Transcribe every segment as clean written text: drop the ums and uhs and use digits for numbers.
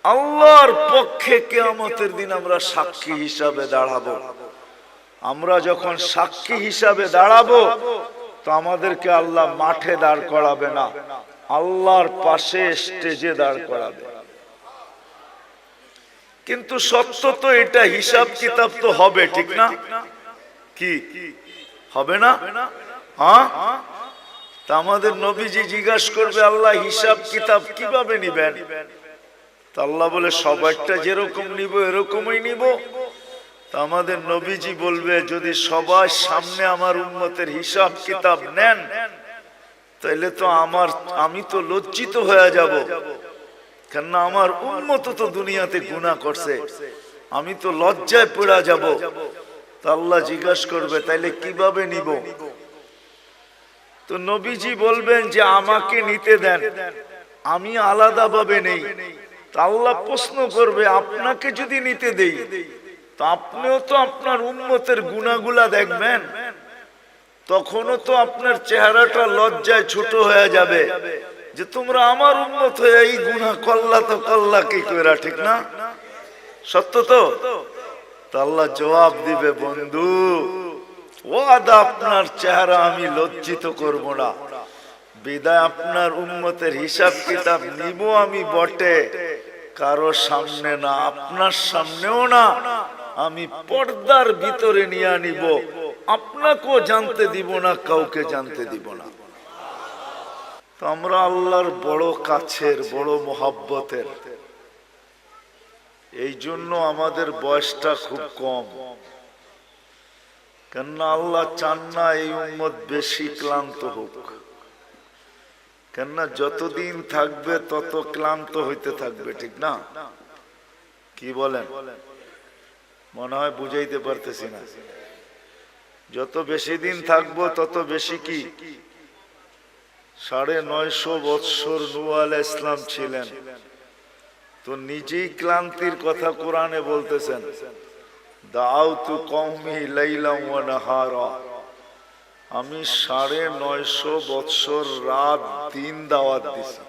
আল্লাহর পক্ষে কিয়ামতের দিন আমরা সাক্ষী হিসাবে দাঁড়াবো। আমরা যখন সাক্ষী হিসাবে দাঁড়াবো তো আমাদেরকে আল্লাহ মাঠে দাঁড় করাবে না, আল্লাহর পাশে স্টেজে দাঁড় করাবে। কিন্তু সত্য তো এটা, হিসাব কিতাব তো হবে, ঠিক না? কি হবে না? হ্যাঁ, তা আমাদের নবীজি জিজ্ঞাসা করবে আল্লাহ হিসাব কিতাব কিভাবে নিবেন? তা আল্লাহ বলে সবারটা যেরকম নিব এরকমই নিব। তা আমাদের নবীজি বলবে যদি সবার সামনে আমার উম্মতের হিসাব কিতাব নেন তাহলে তো আমি তো লজ্জিত হয়ে যাব, কেননা আমার উম্মত তো দুনিয়াতে গুনাহ করছে, আমি তো লজ্জায় পড়ে যাব। তা আল্লাহ জিজ্ঞাসা করবে তাইলে কিভাবে নিব? তো নবীজি বলবেন যে আমাকে নিতে দেন, আমি আলাদা ভাবে নেই। তা আল্লাহ প্রশ্ন করবে আপনাকে যদি নিতে দেই তো আপনিও তো আপনার উম্মতের গুনাহগুলা দেখবেন, তখনও তো আপনার চেহারাটা লজ্জায় ছোট হয়ে যাবে যে তোমরা আমার উম্মত হয়ে এই গুনাহ করলা, তো করলা কি কইরা, ঠিক না? সত্য তো? তা আল্লাহ জবাব দিবে বন্ধু ওয়াদা আপনার চেহারা আমি লজ্জিত করব না, বিদায় আপনার উম্মতের হিসাব কিতাব নিব আমি বটে, কারো সামনে না, আপনার সামনেও না, আমি পর্দার ভিতরে নিয়ে নিব, আপনাকেও জানতে দিব না, কাউকে জানতে দিব না। তো আমরা আল্লাহর বড় কাছের, বড় মোহাব্বতের, এই জন্য আমাদের বয়সটা খুব কম, কেননা আল্লাহ চান না এই উম্মত বেশি ক্লান্ত হোক, কেননা যতদিন থাকবে তত ক্লান্ত হইতে থাকবে, ঠিক না? কি বলেন? মনে হয় বুঝাইতে পারতেছি না। যত বেশি দিন থাকবো তত বেশি কি 950 বৎসর নূহ আলাইহিস সালাম ছিলেন, তো নিজেই ক্লান্তির কথা কোরআনে বলতেছেন, দাউতু কওমি লাইলাম ওয়া নাহারা, আমি 950 বৎসর রাত দিন দাওয়াত দিছি।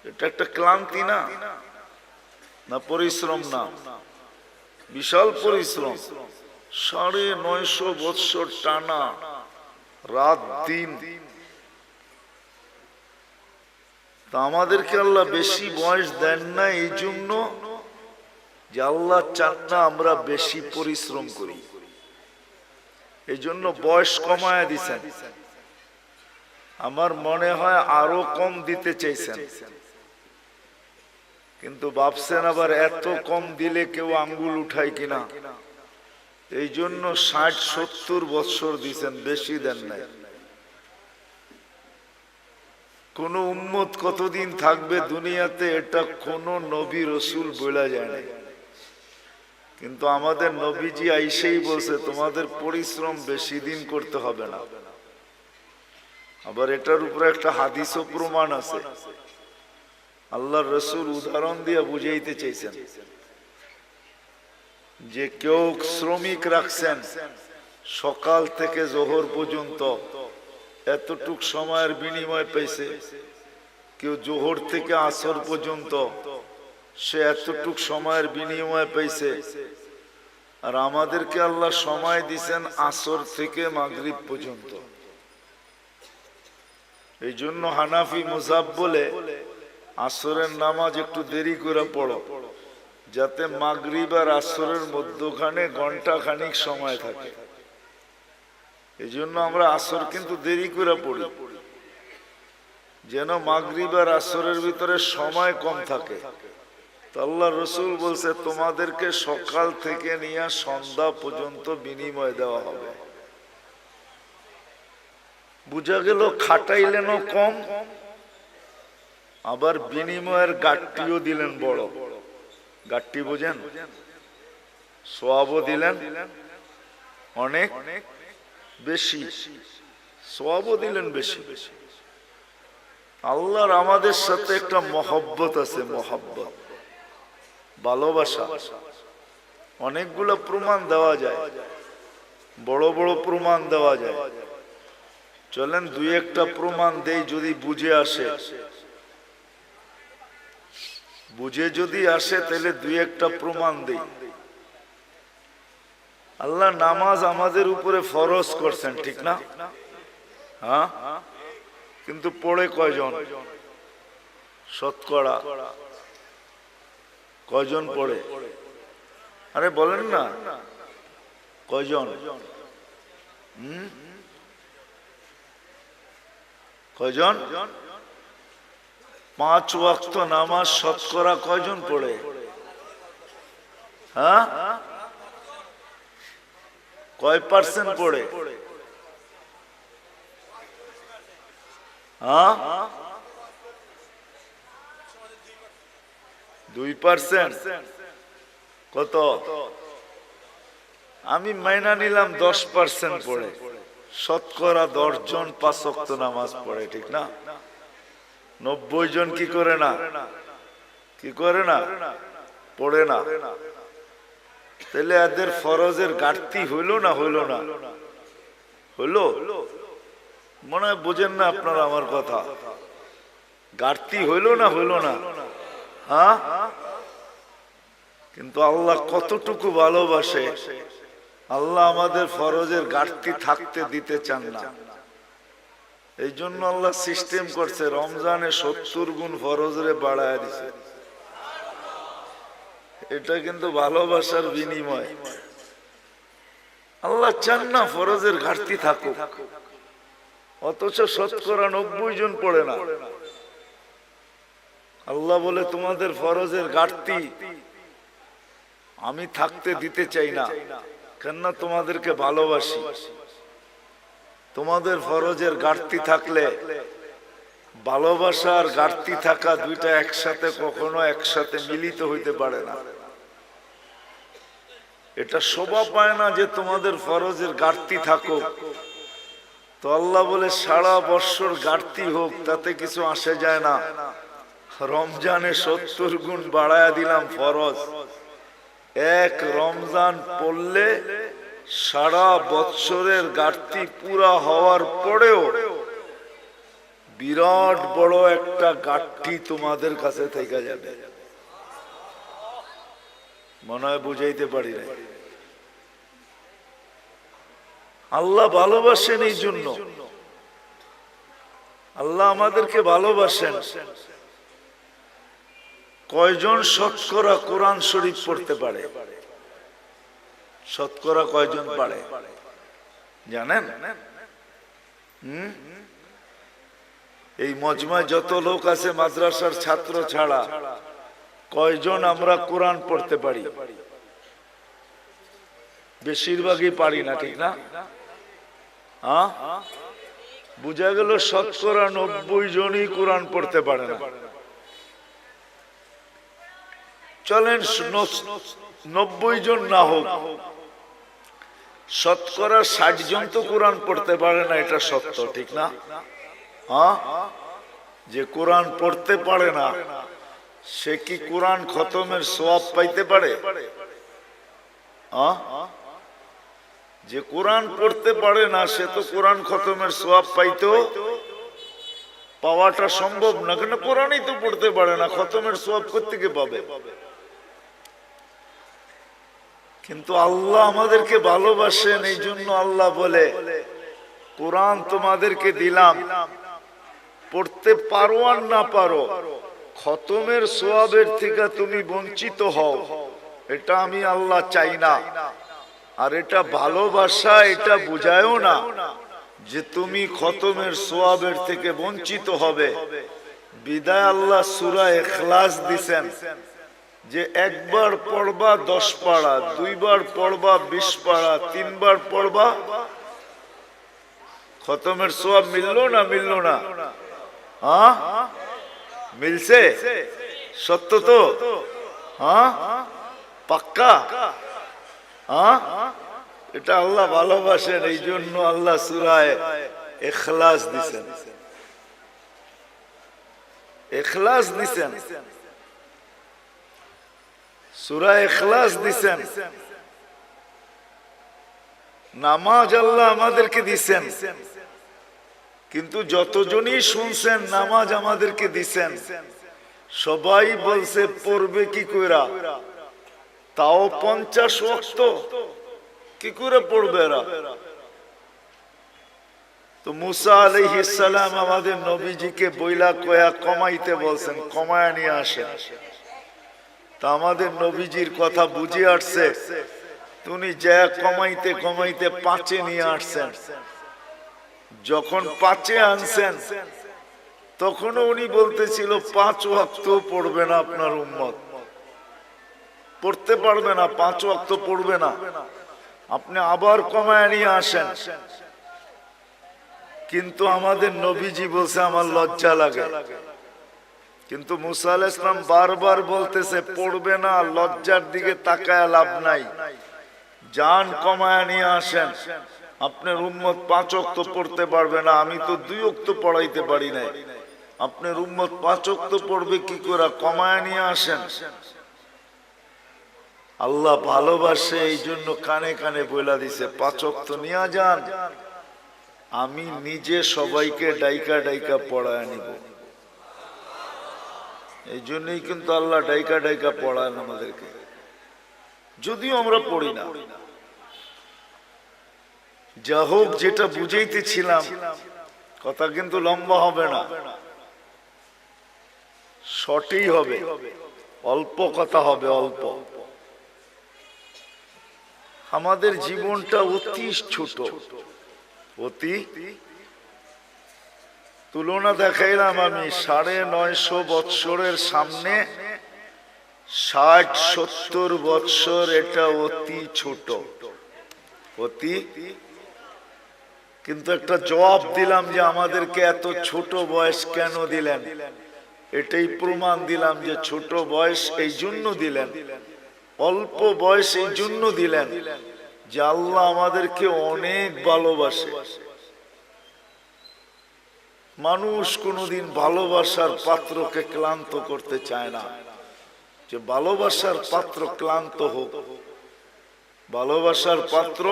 এটা একটা ক্লান্তি না? না পরিশ্রম? না, বিশাল পরিশ্রম। 950 বৎসর টানা রাত দিন। তা আমাদেরকে আল্লাহ বেশি বয়স দেন না এই জন্য যে আল্লাহ চান না আমরা বেশি পরিশ্রম করি, এই জন্য বয়স কমায় দিছেন। আমার মনে হয় আরো কম দিতে চাইছেন, কিন্তু ভাবছেন আবার এত কম দিলে কেউ আঙ্গুল উঠায় কিনা, এই জন্য 60-70 বৎসর দিছেন, বেশি দেন নাই। কোন উম্মত কতদিন থাকবে দুনিয়াতে এটা কোন নবী রসুল বলা যায় না, কিন্তু আমাদের নবীজি আইসেই বলছে তোমাদের পরিশ্রম বেশি দিন করতে হবে না। আবার এটার উপরে একটা হাদিসও প্রমাণ আছে, আল্লাহর রসুল উদাহরণ দিয়ে বুঝাইতে চাইছেন যে কেউ শ্রমিক রাখছেন সকাল থেকে জোহর পর্যন্ত, এতটুক সময়ের বিনিময় পেয়েছে। কেউ জোহর থেকে আসর পর্যন্ত, সে এতটুক সময়ের বিনিময় পেয়েছে। আর আমাদেরকে আল্লাহ সময় দিছেন আসর থেকে মাগরিব পর্যন্ত। এই জন্য হানাফি মুযাব বলে আসরের নামাজ একটু দেরি করে পড়ো, যাতে মাগরিব আর আসরের মধ্যখানে ঘন্টা খানিক সময় থাকে। এই জন্য আমরা আসর কিন্তু দেরি করে পড়ি, যেন মাগরিব আর আসরের ভিতরে সময় কম থাকে। তো আল্লাহ রসুল বলছে তোমাদেরকে সকাল থেকে নিয়ে সন্ধ্যা পর্যন্ত বিনিময় দেওয়া হবে। বুঝা গেল খাটাইলেনও কম, আবার বিনিময়ের গাট্টিও দিলেন বড়। গাট্টি বোঝেন? সওয়াবও দিলেন অনেক বেশি, সওয়াবও দিলেন বেশি। আল্লাহর আমাদের সাথে একটা মহব্বত আছে, মহব্বত, ভালোবাসা। অনেকগুলো প্রমাণ দেওয়া যায়, বড় বড় প্রমাণ দেওয়া যায়। চলেন দুই একটা প্রমাণ দেই, যদি বুঝে আসে। বুঝে যদি আসে তাহলে দুই একটা প্রমাণ দেই। আল্লাহ নামাজ আমাদের উপরে ফরজ করছেন, ঠিক না? হ্যাঁ, কিন্তু পড়ে কয়জন? শতকরা কয়জন পড়ে? আরে বলেন না, কয়জন? কয়জন? 5 ওয়াক্ত নামাজ শতকরা কয়জন পড়ে? হ্যাঁ, কয় পার্সেন্ট পড়ে? হ্যাঁ, 2%। কত? আমি মাইনা নিলাম 10% পড়ে। শতকরা 10 জন 5 ওয়াক্ত নামাজ পড়ে, ঠিক না? 90 জন কি করে না? কি করে না? পড়ে না। তাহলে এদের ফরজের ঘাটতি হইল না হইল না? হইল। মনে হয় বুঝেন না আপনারা আমার কথা। ঘাটতি হইল না হইল না? হ্যাঁ, কিন্তু আল্লাহ কতটুকু ভালোবাসে, আল্লাহ আমাদের ফরজের ঘাটতি থাকতে দিতে চান না। এই জন্য আল্লাহ সিস্টেম করছে, রমজানে 70 গুণ ফরজরে বাড়ায় দিছে। এটা কিন্তু ভালোবাসার বিনিময়। আল্লাহ চান না ফরজের ঘাটতি থাকুক, অথচ শতকরা 90 জন পড়ে না। আল্লাহ বলে তোমাদের ফরজের ঘাটতি আমি থাকতে দিতে চাই না, কেননা তোমাদেরকে ভালোবাসি। তোমাদের ফরজের ঘাটতি থাকলে, ভালোবাসার ঘাটতি থাকা দুইটা একসাথে কখনো একসাথে মিলিত হইতে পারে না। এটা শোভা পায় না যে তোমাদের ফরজের ঘাটতি থাকুক। তো আল্লাহ বলে সারা বৎসর ঘাটতি হোক, তাতে কিছু আসে যায় না। রমজানে 70 গুণ বাড়ায়া দিলাম ফরজ। এক রমজান পড়লে সারা বৎসরের ঘাটতি পুরা হওয়ার পরেও বিরাট বড় একটা ঘাটতি তোমাদের কাছে থেকে যাবে। মনে হয় বুঝাইতে পারি না। আল্লাহ ভালোবাসেন, এই জন্য আল্লাহ আমাদেরকে ভালোবাসেন। কয়জন শতকরা কোরআন শরীফ পড়তে পারে? শতকরা কয়জন পারে জানেন? এই মজমায় যত লোক আছে মাদ্রাসার ছাত্র ছাড়া কয়জন আমরা কোরআন পড়তে পারি? বেশিরভাগই পারি না, ঠিক না? হ্যাঁ, বুঝা গেল শতকরা 90 জনই কোরআন পড়তে পারে না। চলেন 90 জন না হোক, শতকরা 60 জন তো কোরআন পড়তে পারে না, এটা সত্য, ঠিক না? হ্যাঁ, যে কোরআন পড়তে পারে না সে কি কোরআন খতমের সওয়াব পাইতে পারে? যে কোরআন পড়তে পারে না সে তো কোরআন খতমের সওয়াব পাইতো পাওয়াটা সম্ভব না, কেন কোরআনই তো পড়তে পারে না, খতমের সওয়াব কোত্থেকে পাবে? কিন্তু আল্লাহ আমাদেরকে ভালোবাসেন, এই জন্য আল্লাহ বলে কোরআন তোমাদেরকে দিলাম, পড়তে পারো আর না পারো, খতমের সওয়াবের থেকে তুমি বঞ্চিত হও, এটা আমি আল্লাহ চাই না। আর এটা ভালোবাসা, এটা বুঝায়ও না যে তুমি খতমের সওয়াবের থেকে বঞ্চিত হবে। বিদায় আল্লাহ সূরা ইখলাস দিছেন যে একবার পড়বা 10 পারা, দুইবার পড়বা 20 পারা, তিনবার পড়বা, খতমের সওয়াব মিললো না? মিললো না? হ্যাঁ, মিলছে? সত্য তো? হ্যাঁ, পাক্কা? হ্যাঁ, এটা আল্লাহ ভালোবাসেন, এই জন্য আল্লাহ সূরা ইখলাস দিছেন। ইখলাস দিছেন, সূরা ইখলাস দিছেন। নামাজ আল্লাহ আমাদেরকে দিছেন, কিন্তু যতজনই শুনছেন নামাজ আমাদেরকে দিছেন, সবাই বলছে পড়বে কি কইরা, তাও 50 ওয়াক্ত কি করে পড়বে এরা? তো মুসা আলাইহিস সালাম আমাদের নবীজিকে বইলা কয়া কমাইতে বলছেন, কমায়া নিয়ে আসেন। তা আমাদের নবীজির কথা বুঝে আসছে, তুমি যা কমাইতে কমাইতে 5 নিয়ে আসছেন। যখন 5 আনছেন তখনও উনি বলতেছিল 5 ওয়াক্ত পড়বে না আপনার উম্মত, পড়তে পারবে না, 5 ওয়াক্ত পড়বে না। আপনি আবার কমায় নিয়ে আসেন। কিন্তু আমাদের নবীজি বলছে আমার লজ্জা লাগে। কিন্তু মুসা আলাইহিস সালাম বারবার বলতেছে পড়বে না, লজ্জার দিকে তাকায় লাভ নাই, জান কমায় নিয়ে আসেন। আপনার উম্মত 5 ওয়াক্ত পড়তে পারবে না, আমি তো 2 ওয়াক্ত পড়াইতে পারি না, আপনার উম্মত 5 ওয়াক্ত পড়বে কি করে? কমায় নিয়ে আসেন। আল্লাহ ভালোবাসে, এই জন্য কানে কানে বইলা দিছে 5 ওয়াক্ত নিয়ে যান, আমি নিজে সবাইকে ডাইকা ডাইকা পড়ায় নিব। এই জন্যই কিন্তু আল্লাহ ডাইকা ডাইকা পড়ায় আমাদেরকে, যদিও আমরা পড়ি না। যা হোক, যেটা বুঝাইতেছিলাম, কথা কিন্তু লম্বা হবে না, শর্টই হবে, অল্প কথা হবে, অল্প। আমাদের জীবনটা অতি ছোট, অতি। তুলনা দেখাইলাম আমি, 950 বৎসরের সামনে 60-70 বৎসর, এটা অতি ছোট, অতি। কিন্তু একটা জবাব দিলাম যে আমাদেরকে এত ছোট বয়স কেন দিলেন, এটাই প্রমাণ দিলাম যে ছোট বয়স এই জন্য দিলেন, অল্প বয়স এই জন্য দিলেন যে আল্লাহ আমাদেরকে অনেক ভালোবাসে। মানুষ কোনোদিন ভালোবাসার পাত্রকে ক্লান্ত করতে চায় না, যে ভালোবাসার পাত্র ক্লান্ত হোক, ভালোবাসার পাত্র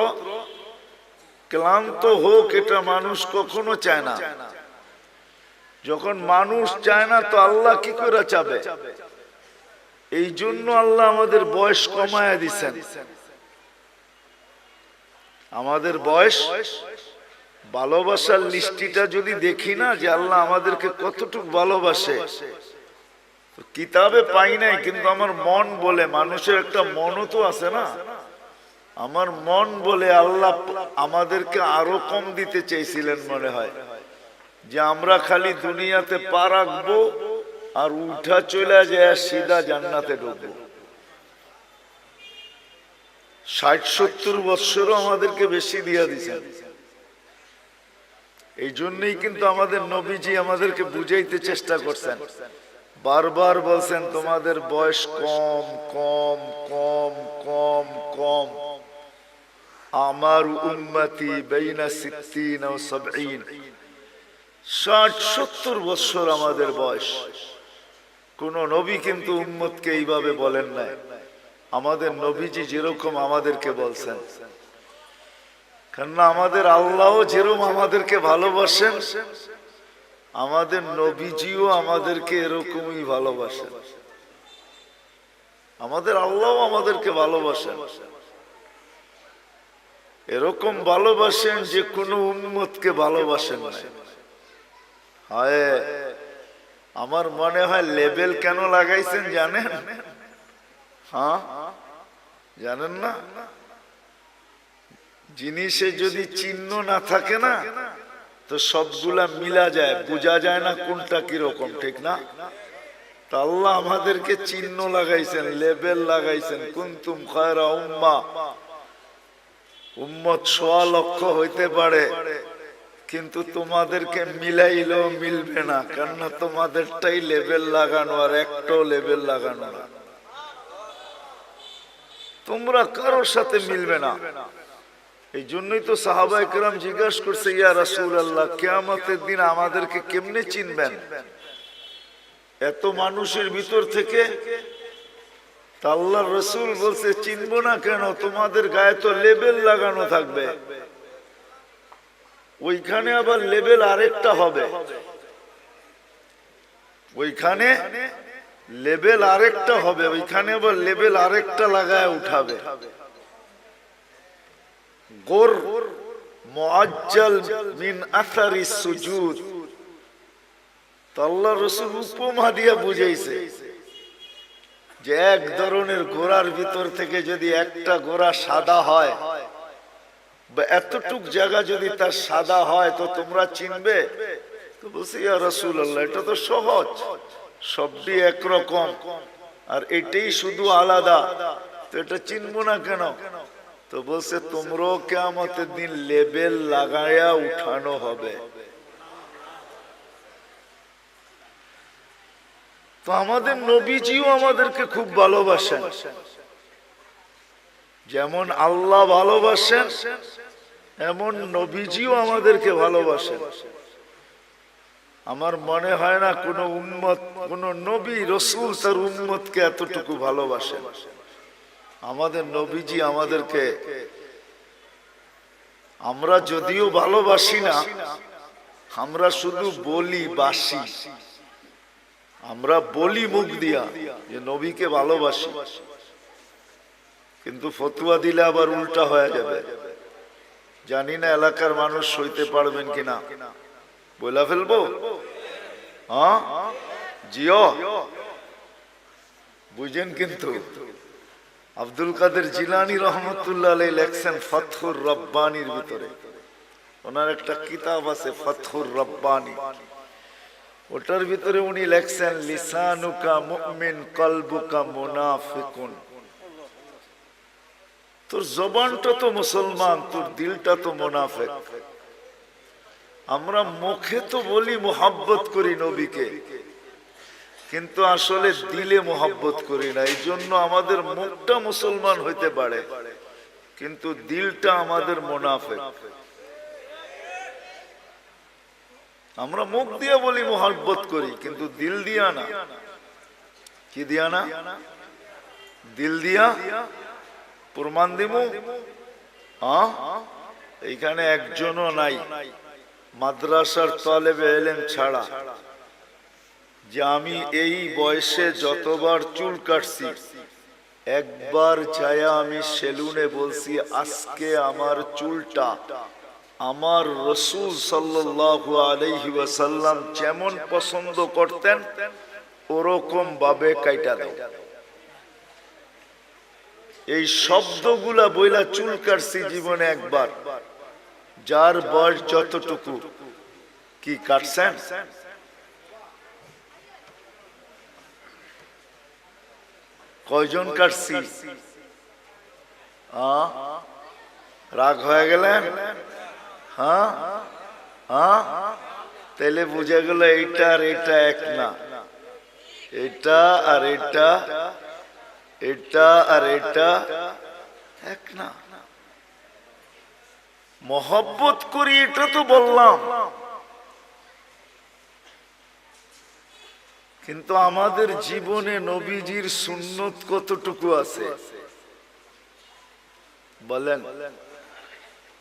ক্লান্ত হোক, এটা মানুষ কখনো চায় না। যখন মানুষ চায় না তো আল্লাহ কি করে চাবে? এই জন্য আল্লাহ আমাদের বয়স কমায়া দিছেন। আমাদের বয়স, ভালোবাসার লিস্টিটা যদি দেখি না যে আল্লাহ আমাদেরকে কতটুকু ভালোবাসে, কিতাবে পাই নাই, কিন্তু আমার মন বলে, মানুষের একটা মনও তো আছে না, আমার মন বলে আল্লাহ আমাদেরকে আরো কম দিতে চেয়েছিলেন মনে হয়, যে আমরা খালি দুনিয়াতে পা রাখবো আর উঠা চলে যায় সিধা জান্নাতে ঢুকবো। 60-70 বৎসরও আমাদেরকে বেশি দিয়া দিয়েছেন। এই জন্যই কিন্তু আমাদের নবীজি আমাদেরকে বুঝাইতে চেষ্টা করছেন, বারবার বলছেন তোমাদের বয়স কম কম কম কম কম। আমার উম্মতি বাইনা 60 ও 70, 60-70 বছর আমাদের বয়স। কোন নবী কিন্তু উম্মতকে এইভাবে বলেন নাই। আমাদের নবীজি যেরকম আমাদেরকে বলছেন, কেননা আমাদের আল্লাহও যেরকম আমাদেরকে ভালোবাসেন, আমাদের নবীজিও আমাদেরকে এরকমই ভালোবাসেন। আমাদের আল্লাহও আমাদেরকে ভালোবাসেন, এরকম ভালোবাসেন যে কোনো উম্মতকে ভালোবাসেন না। হায়, আমার মনে হয় লেবেল কেন লাগাইছেন জানেন? হ্যাঁ, জানেন না? জিনিসে যদি চিহ্ন না থাকে না তো সবগুলা মিলা যায়, বোঝা যায় না কোনটা কিরকম, ঠিক না? তা আল্লাহ আমাদেরকে চিহ্ন লাগাইছেন, লেবেল লাগাইছেন, কুনতুম খায়রা উম্মাহ। উম্মত 100 লক্ষ হইতে পারে, কিন্তু তোমাদেরকে মিলাইলেও মিলবে না, কেননা তোমাদেরটাই লেবেল লাগানো আর একটাও লেবেল লাগানো না। তোমরা কারোর সাথে মিলবে না। এই জন্যই তো সাহাবায়ে কেরাম জিজ্ঞাসা করছে, ইয়া রাসূলুল্লাহ, কিয়ামতের দিন আমাদেরকে কেমনে চিনবেন এত মানুষের ভিতর থেকে? তা আল্লাহর রাসূল বলছে, চিনবো না কেন, তোমাদের গায়ে তো লেবেল লাগানো থাকবে। ওইখানে আবার লেবেল আরেকটা হবে, ওইখানে লেবেল আরেকটা হবে, ওইখানে আবার লেবেল আরেকটা লাগায় উঠাবে। গোর মুআজ্জাল মিন আসারি সুজুদ। তো আল্লাহ রাসূল উপমা দিয়া বুঝাইছে যে এক ধরনের ঘোড়ার ভিতর থেকে যদি একটা ঘোড়া সাদা হয়, বা এতটুক জায়গা যদি তার সাদা হয়, তো তোমরা চিনবে? তো বলছি, ইয়া রাসূলুল্লাহ, এটা তো সহজ, সবই একরকম, আর এটাই শুধু আলাদা, তো এটা চিনবো না কেন? তো বলছে, তোমরাও কিয়ামতের দিন লেবেল লাগায়া উঠানো হবে। তো আমাদের নবীজিও আমাদেরকে খুব ভালোবাসেন, যেমন আল্লাহ ভালোবাসেন এমন নবীজিও আমাদেরকে ভালোবাসেন। আমার মনে হয় না কোন উম্মত, কোন নবী রাসূল তার উম্মতকে এতটুকু ভালোবাসেন। আমাদের নবীজি আমাদেরকে, আমরা যদিও ভালোবাসি না, আমরা শুধু বলি বাসি, আমরা বলি মুখ দিয়া যে নবীকে ভালোবাসি, কিন্তু ফতুয়া দিলে আবার উল্টা হয়ে যাবে। জানি না এলাকার মানুষ সইতে পারবেন কিনা, বইলা ফেলবো? হ্যাঁ, জিও বুঝেন। কিন্তু আব্দুল কাদের জিলানী রহমতুল্লাহ আলাইহি লেখছেন ফাতহুর রব্বানির ভিতরে, ওনার একটা কিতাব আছে ফাতহুর রব্বানি, ওটার ভিতরে উনি লেখছেন লিসানুকা মুমিন কলবুকা মুনাফিকুন। তোর জবানটা তো মুসলমান, তোর দিলটা তো মুনাফিক। আমরা মুখে তো বলি মোহাব্বত করি নবীকে, কিন্তু আসলে দিলে মোহাব্বত করি না। এই জন্য আমাদের মুখটা মুসলমান হইতে পারে, কিন্তু দিলটা আমাদের মুনাফিক। আমরা মুখ দিয়ে বলি মোহাব্বত করি, কিন্তু দিল দিয়া না। কি দিয়া না? দিল দিয়া। প্রমাণ দিমু? এইখানে একজনও নাই মাদ্রাসার তালেবে ইলম ছাড়া যে আমি এই বয়সে যতবার চুল কাটছি, একবার যায়া আমি সেলুনে বলছি আজকে আমার চুলটা আমার রাসূল সাল্লাল্লাহু আলাইহি ওয়াসাল্লাম যেমন পছন্দ করতেন ওরকম ভাবে কাইটা দাও। এই শব্দগুলা বইলা চুল কাটছি জীবনে একবার। যার বয়স যতটুকু, কি কাটছেন? কয়জন কাটছি? রাগ হয়ে গেলেন? হ্যাঁ হ্যাঁ, তাহলে বুঝা গেল এইটা আর এটা এক না, এটা আর এটা, এটা আর এটা এক না। মহব্বত করি এটা তো বললাম, কিন্তু আমাদের জীবনে নবীজির সুন্নত কতটুকু আছে বলেন?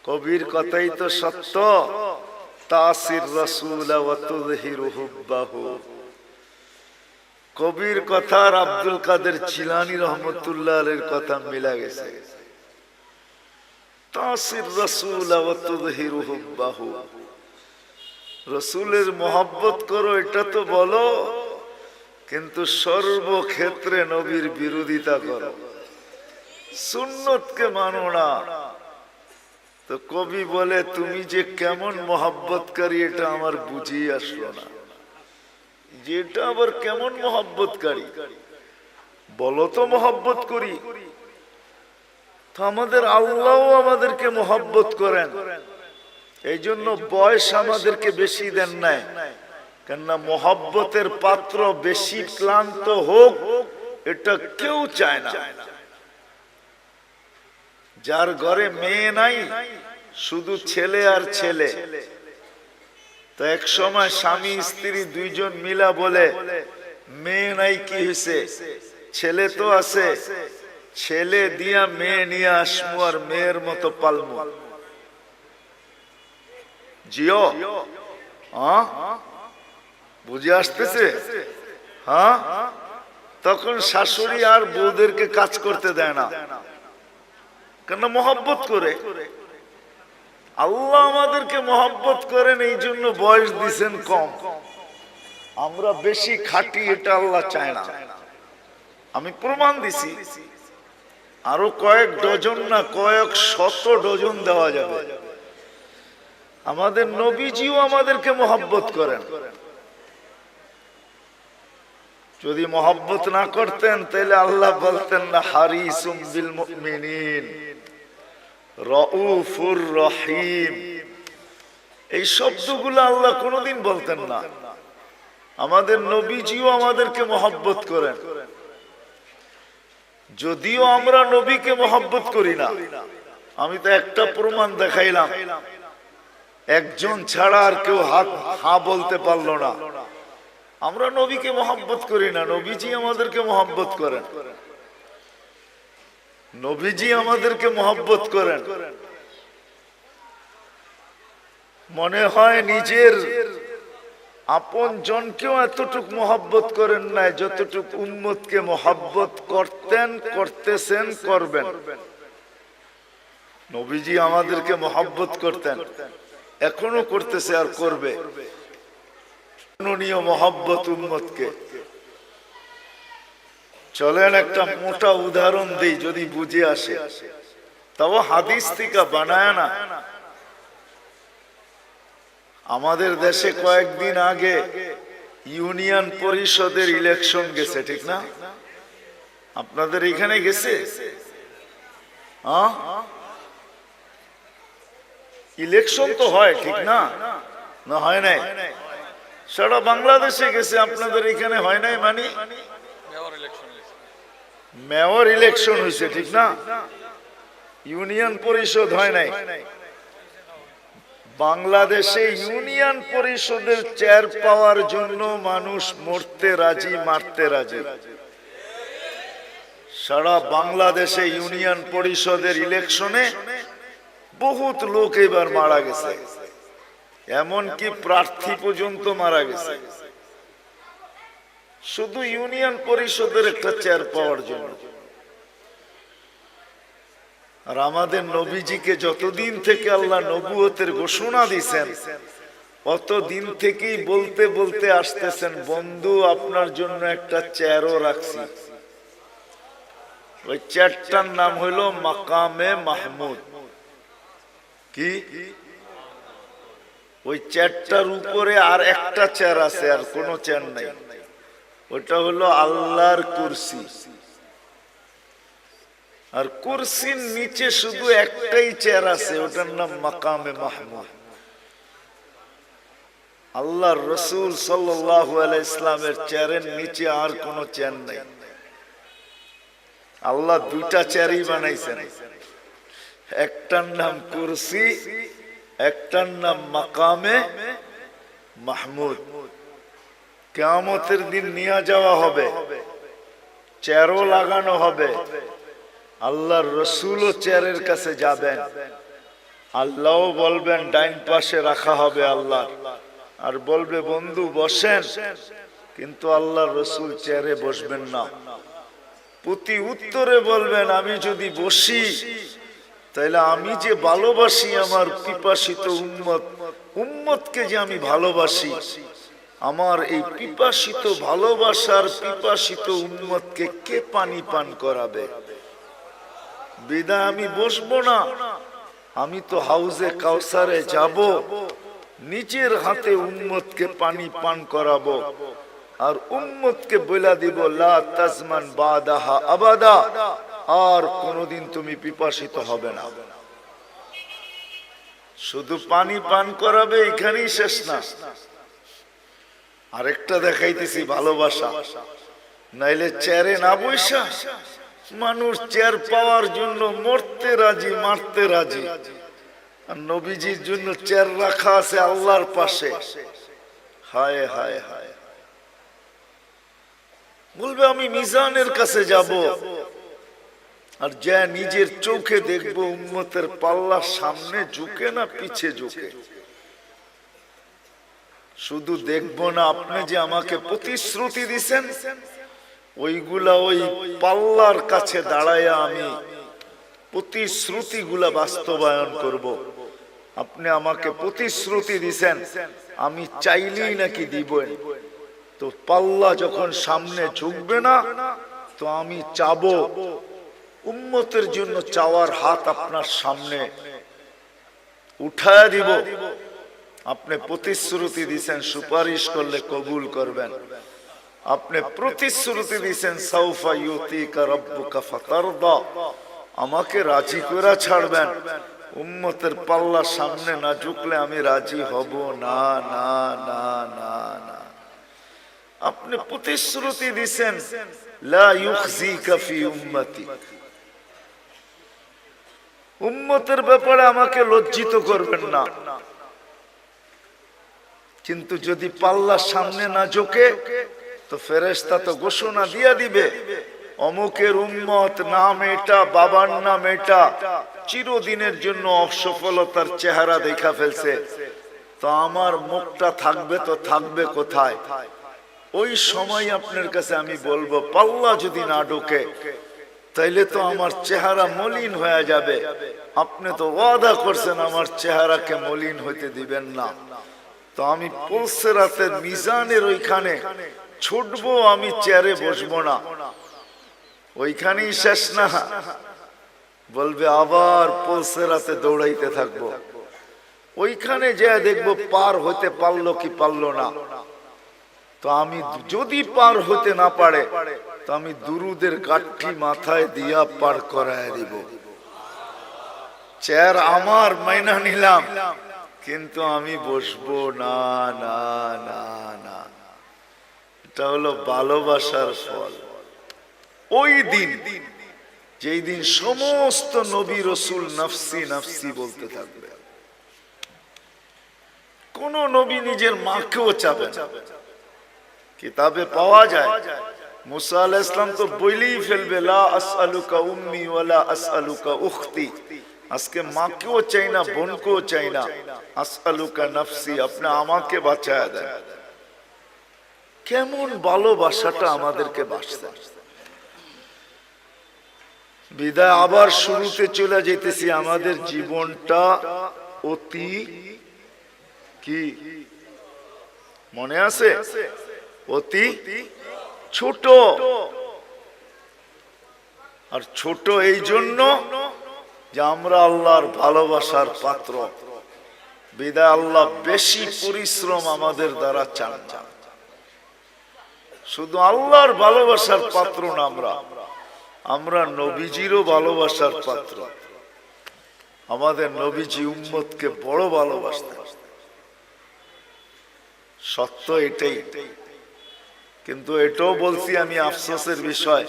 কবির কথাই তো সত্য, তাসির রাসূল ওয়া তুযহিরু হুব্বাহু। কবির কথা আর আব্দুল কাদের জিলানী রহমতুল্লাহ আলাইহির কথা মিলা গেছে। তাসির রাসূল ওয়া তুযহিরু হুব্বাহু, রাসূলের মহব্বত করো এটা তো বলো, কিন্তু সর্বক্ষেত্রে নবীর বিরোধিতা করো, সুন্নতকে মানো না। তো কবি বলে তুমি যে কেমন মহব্বতকারী এটা আমার বুঝিয়ে আসলো না। যেটা আবার কেমন মহব্বতকারী বলো তো? মহব্বত করি তো আমাদের আল্লাহও আমাদেরকে মহব্বত করেন, এই জন্য বয়স আমাদেরকে বেশি দেন নাই, কেননা মহব্বতের পাত্র বেশি ক্লান্ত হোক এটা কেউ চায় না। যার ঘরে মেয়ে নাই, শুধু ছেলে আর ছেলে, তো এক সময় স্বামী স্ত্রী দুইজন মিলা বলে মেয়ে নাই, কি হয়েছে? ছেলে তো আছে, ছেলে দিয়া মেয়ে নিয়ে আসমু আর মেয়ের মতো পালমু। জিও, বুঝে আসতেছে? হ্যাঁ, তখন শাশুড়ি আর বউদেরকে কাজ করতে দেয় না, কেন? মহব্বত করে। আল্লাহ আমাদেরকে মহব্বত করেন, এই জন্য বয়স দিছেন কম। আমরা বেশি খাটি, এটা আল্লাহ চায় না। আমি প্রমাণ দিছি, আরো কয়েক ডজন না কয়েক শত ডজন দেওয়া যাবে। আমাদের নবীজিও আমাদেরকে মহব্বত করেন। যদি মহব্বত না করতেন তাহলে আল্লাহ বলতেন না হারিসুম বিল মুমিনিন রাউফুর রহিম। এই শব্দগুলো আল্লাহ কোনোদিন বলতেন না। আমাদের নবীজিও আমাদেরকে মহব্বত করেন। যদিও আমরা নবীকে মহব্বত করি না, আমি তো একটা প্রমাণ দেখাইলাম, একজন ছাড়া আর কেউ হা বলতে পারলো না। আমরা নবীকে মহব্বত করি না, নবীজি আমাদেরকে মহব্বত করেন। নবীজি আমাদেরকে মহব্বত করেন। মনে হয় নিজের আপন জনকেও এতটুক মহব্বত করেন নাই যতটুক উম্মতকে মহব্বত করতেন, করতেছেন, করবেন। নবীজি আমাদেরকে মহব্বত করতেন, এখনো করতেছে আর করবে। মহব্বত উম্মতকে। চলেন একটা মোটা উদাহরণ দিই, যদি বুঝে আসে। তাও হাদিস থেকে বানায় না। আমাদের দেশে কয়েকদিন আগে ইউনিয়ন পরিষদের ইলেকশন গেছে, ঠিক না? আপনাদের এখানে গেছে? ইলেকশন তো হয়, ঠিক না? না হয় নাই? সারা বাংলাদেশে গেছে, আপনাদের এখানে হয় নাই? মানে মেয়র ইলেকশন হয়েছে, ঠিক না? ইউনিয়ন পরিষদ হয় নাই। বাংলাদেশে ইউনিয়ন পরিষদের চেয়ার পাওয়ার জন্য মানুষ মরতে রাজি, মারতে রাজি। সারা বাংলাদেশে ইউনিয়ন পরিষদের ইলেকশনে বহুত লোক এবার মারা গেছে, এমনকি প্রার্থী পর্যন্ত মারা গেছে, শুধু ইউনিয়ন পরিষদের একটা চেয়ার পাওয়ার জন্য। আর আমাদের নবীজিকে যতদিন থেকে আল্লাহ নবুয়তের ঘোষণা দিয়েছেন, অতদিন থেকেই বলতে বলতে আসতেছেন, বন্ধু আপনার জন্য একটা চেয়ারও রাখছি। ওই চেয়ারটার নাম হইল মাকামে মাহমুদ। কি? ওই চেয়ারটার উপরে আর একটা চেয়ার আছে, আর কোন চেয়ার নাই। ওটা হলো আল্লাহর কুরসি। আর কুরসির নিচে শুধু একটাই চেয়ার আছে, ওটার নাম মাকামে মাহমুদ। আল্লাহর রাসূল সাল্লাল্লাহু আলাইহি ইসলামের চেয়ারের নিচে আর কোন চেয়ার নাই। আল্লাহ দুইটা চেয়ারই বানাইছেন, একটার নাম কুরসি, একটার নাম মাকামে মাহমুদ। কিয়ামতের দিন নিয়ে যাওয়া হবে, চেয়ারও লাগানো হবে। আল্লাহর রাসূলও চেয়ারের কাছে যাবেন, আল্লাহও বলবেন ডাইন পাশে রাখা হবে আল্লাহ, আর বলবে বন্ধু বসেন, কিন্তু আল্লাহর রাসূল চেয়ারে বসবেন না। প্রতি উত্তরে বলবেন আমি যদি বসি তাহলে আমি যে ভালোবাসি আমার পিপাসিত উম্মতকে যে আমি ভালোবাসি, আমার এই পিপাসিত ভালোবাসার পিপাসিত উম্মতকে কে পানি পান করাবে? বিদায় আমি বসবো না। আমি তো হাউজে কাউসারে যাব, নিজের হাতে উম্মতকে পানি পান করাবো, আর উম্মতকে বলে দিব লা তাজমান বাদাহা আবাদা, আর কোনদিন তুমি পিপাসিত হবে না। শুধু পানি পান করাবে, এখানেই শেষ না। আরেকটা দেখাইতেছি ভালোবাসা। নাইলে চেয়ারে না বইসা মানুষ চেয়ার পাওয়ার জন্য মরতে রাজি, মারতে রাজি। আর নবীজির জন্য চেয়ার রাখা আছে আল্লাহর পাশে। হায় হায় হায়, বলবে আমি মিজানের কাছে যাব, আর যা নিজের চোখে দেখবো উম্মতের পাল্লা সামনে ঝুঁকে না পিছে ঝুঁকে। শুধু দেখবো না, আপনি যে আমাকে প্রতিশ্রুতি দিছেন ওইগুলা ওই পাল্লার কাছে দাঁড়াইয়া আমি প্রতিশ্রুতিগুলা বাস্তবায়ন করব। আপনি আমাকে প্রতিশ্রুতি দিছেন, আমি চাইলেই নাকি দিবেন। তো পাল্লা যখন সামনে ঝুঁকবে না, তো আমি চাবো, উম্মতের জন্য চাওয়ার হাত আপনার সামনে উঠায়া দিব। আপনি প্রতিশ্রুতি দিছেন সুপারিশ করলে কবুল করবেন। আপনি প্রতিশ্রুতি দিছেন সাউফা ইউতিকা রাব্বুকা ফাতারদা, আমাকে রাজি করে ছাড়বেন। উম্মতের পাল্লা সামনে না ঝুঁকলে আমি রাজি হব না, না, না, না, না। আপনি প্রতিশ্রুতি দিছেন লা ইউখজিকা ফি উম্মতি, উম্মতের ব্যাপারে আমাকে লজ্জিত করবেন না। কিন্তু যদি পাল্লার সামনে না ঝোঁকে, তো ফেরেশতা তো ঘোষণা দিয়া দিবে, অমুকের উম্মত নাম এটা, বাবার নাম এটা, চিরদিনের জন্য অসফলতার চেহারা দেখা ফেলছে। তো আমার মুখটা থাকবে তো থাকবে কোথায়? ওই সময় আপনার কাছে আমি বলবো, পাল্লা যদি না ঢোকে তাইলে তো আমার চেহারা মলিন হয়ে যাবে। আপনি তো ওয়াদা করছেন আমার চেহারাকে মলিন হইতে দিবেন না। তো আমি পুলসিরাতের মিজানের ওইখানে ছুটবো, আমি চেয়ারে বসবো না, ওইখানেই শেষ না, বলবে আবার পুলসিরাতে দৌড়াইতে থাকবো। ওইখানে যে দেখবো পার হইতে পারলো কি পারলো না। তো আমি যদি পার হতে না পারে, তো আমি দুরুদের কাঠি মাথায় দিয়া পার করায় দিব। চেয়ার আমার মাইনা নিলাম, কিন্তু আমি বসবো না, না, না, না। এটা হলো ভালোবাসার ফল। ওই দিন, যেই দিন সমস্ত নবী রাসূল নফসি নফসি বলতে থাকবে, কোন নবী নিজের মাকেও চাবে না। কিতাবে পাওয়া যায় মুসা আলাইহিস সালাম তো বলেই ফেলবে, লা আসআলুকা উম্মি ওয়ালা আসআলুকা উখতি, আজকে মাকেও চাই না, বোনকেও চাই না, আসআলুকা নফসি, আপনি আমাকে বাঁচায়া দেন। কেমন ভালোবাসাটা আমাদেরকে বাঁচতে। বিদায় আবার শুরুতে চলে যেতেছি। আমাদের জীবনটা অতি কি মনে আছে? অতি ছোট। আর ছোট এই জন্য যে আমরা আল্লাহর ভালোবাসার পাত্র। বিদায় আল্লাহ বেশি পরিশ্রম আমাদের দ্বারা চান না। শুধু আল্লাহর ভালোবাসার পাত্র না, আমরা নবীজিরও ভালোবাসার পাত্র। আমাদের নবীজি উম্মতকে বড় ভালোবাসতেন, সত্য এটাই। কিন্তু এটাও বলছি আমি, আফসোসের বিষয়,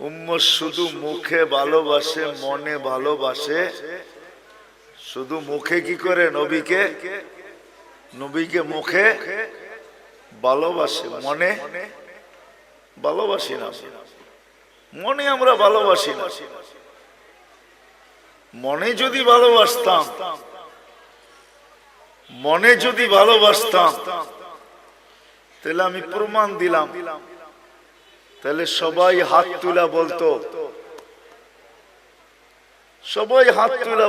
উম্মত শুধু মুখে ভালোবাসে, মনে ভালোবাসে। শুধু মুখে কি করে? নবীকে মুখে ভালোবাসে, মনে ভালোবাসি না। মনে আমরা ভালোবাসি না। মনে যদি ভালোবাসতাম, তাহলে আমি প্রমাণ দিলাম, তাহলে সবাই হাত তুলা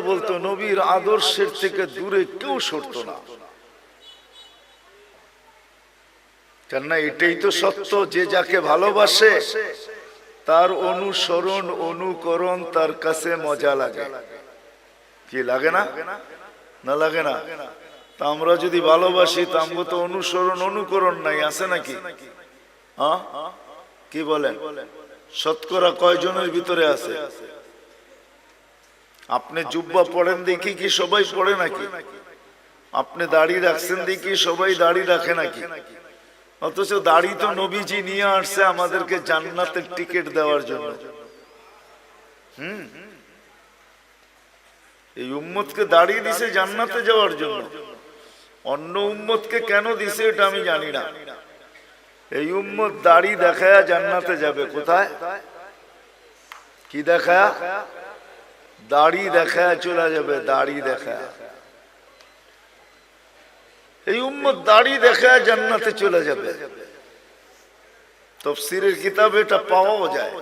বলতো, নবীর আদর্শের থেকে দূরে কেউ সরতো না। কেননা এটাই তো সত্য, যে যাকে ভালোবাসে তার অনুসরণ অনুকরণ তার কাছে মজা লাগে। কি লাগে না? না লাগে না? তা আমরা যদি ভালোবাসি, তা আমরা তো অনুসরণ অনুকরণ নাই, আছে নাকি? হ্যাঁ, কি বলেন? শতকরা কয়জনের ভিতরে আছে? আপনি জুব্বা পড়েন দেখি কি সবাই পড়ে নাকি? আপনি দাড়ি রাখছেন দেখি সবাই দাড়ি রাখে নাকি? অথচ দাড়ি তো নবীজি নিয়ে আসছে আমাদেরকে জান্নাতের টিকিট দেওয়ার জন্য। এই উম্মতকে দাড়ি দিছে জান্নাতে যাওয়ার জন্য। অন্য উম্মতকে কেন দিছে এটা আমি জানি না। এই উম্মত দাড়ি দেখায়া জান্নাতে যাবে। কোথায়? কি দেখায়া? দাড়ি দেখায়া চলে যাবে। দাড়ি দেখায়া এই উম্মত দাড়ি দেখায়া জান্নাতে চলে যাবে। তো তাফসীরের কিতাবে এটা পাওয়াও যায়।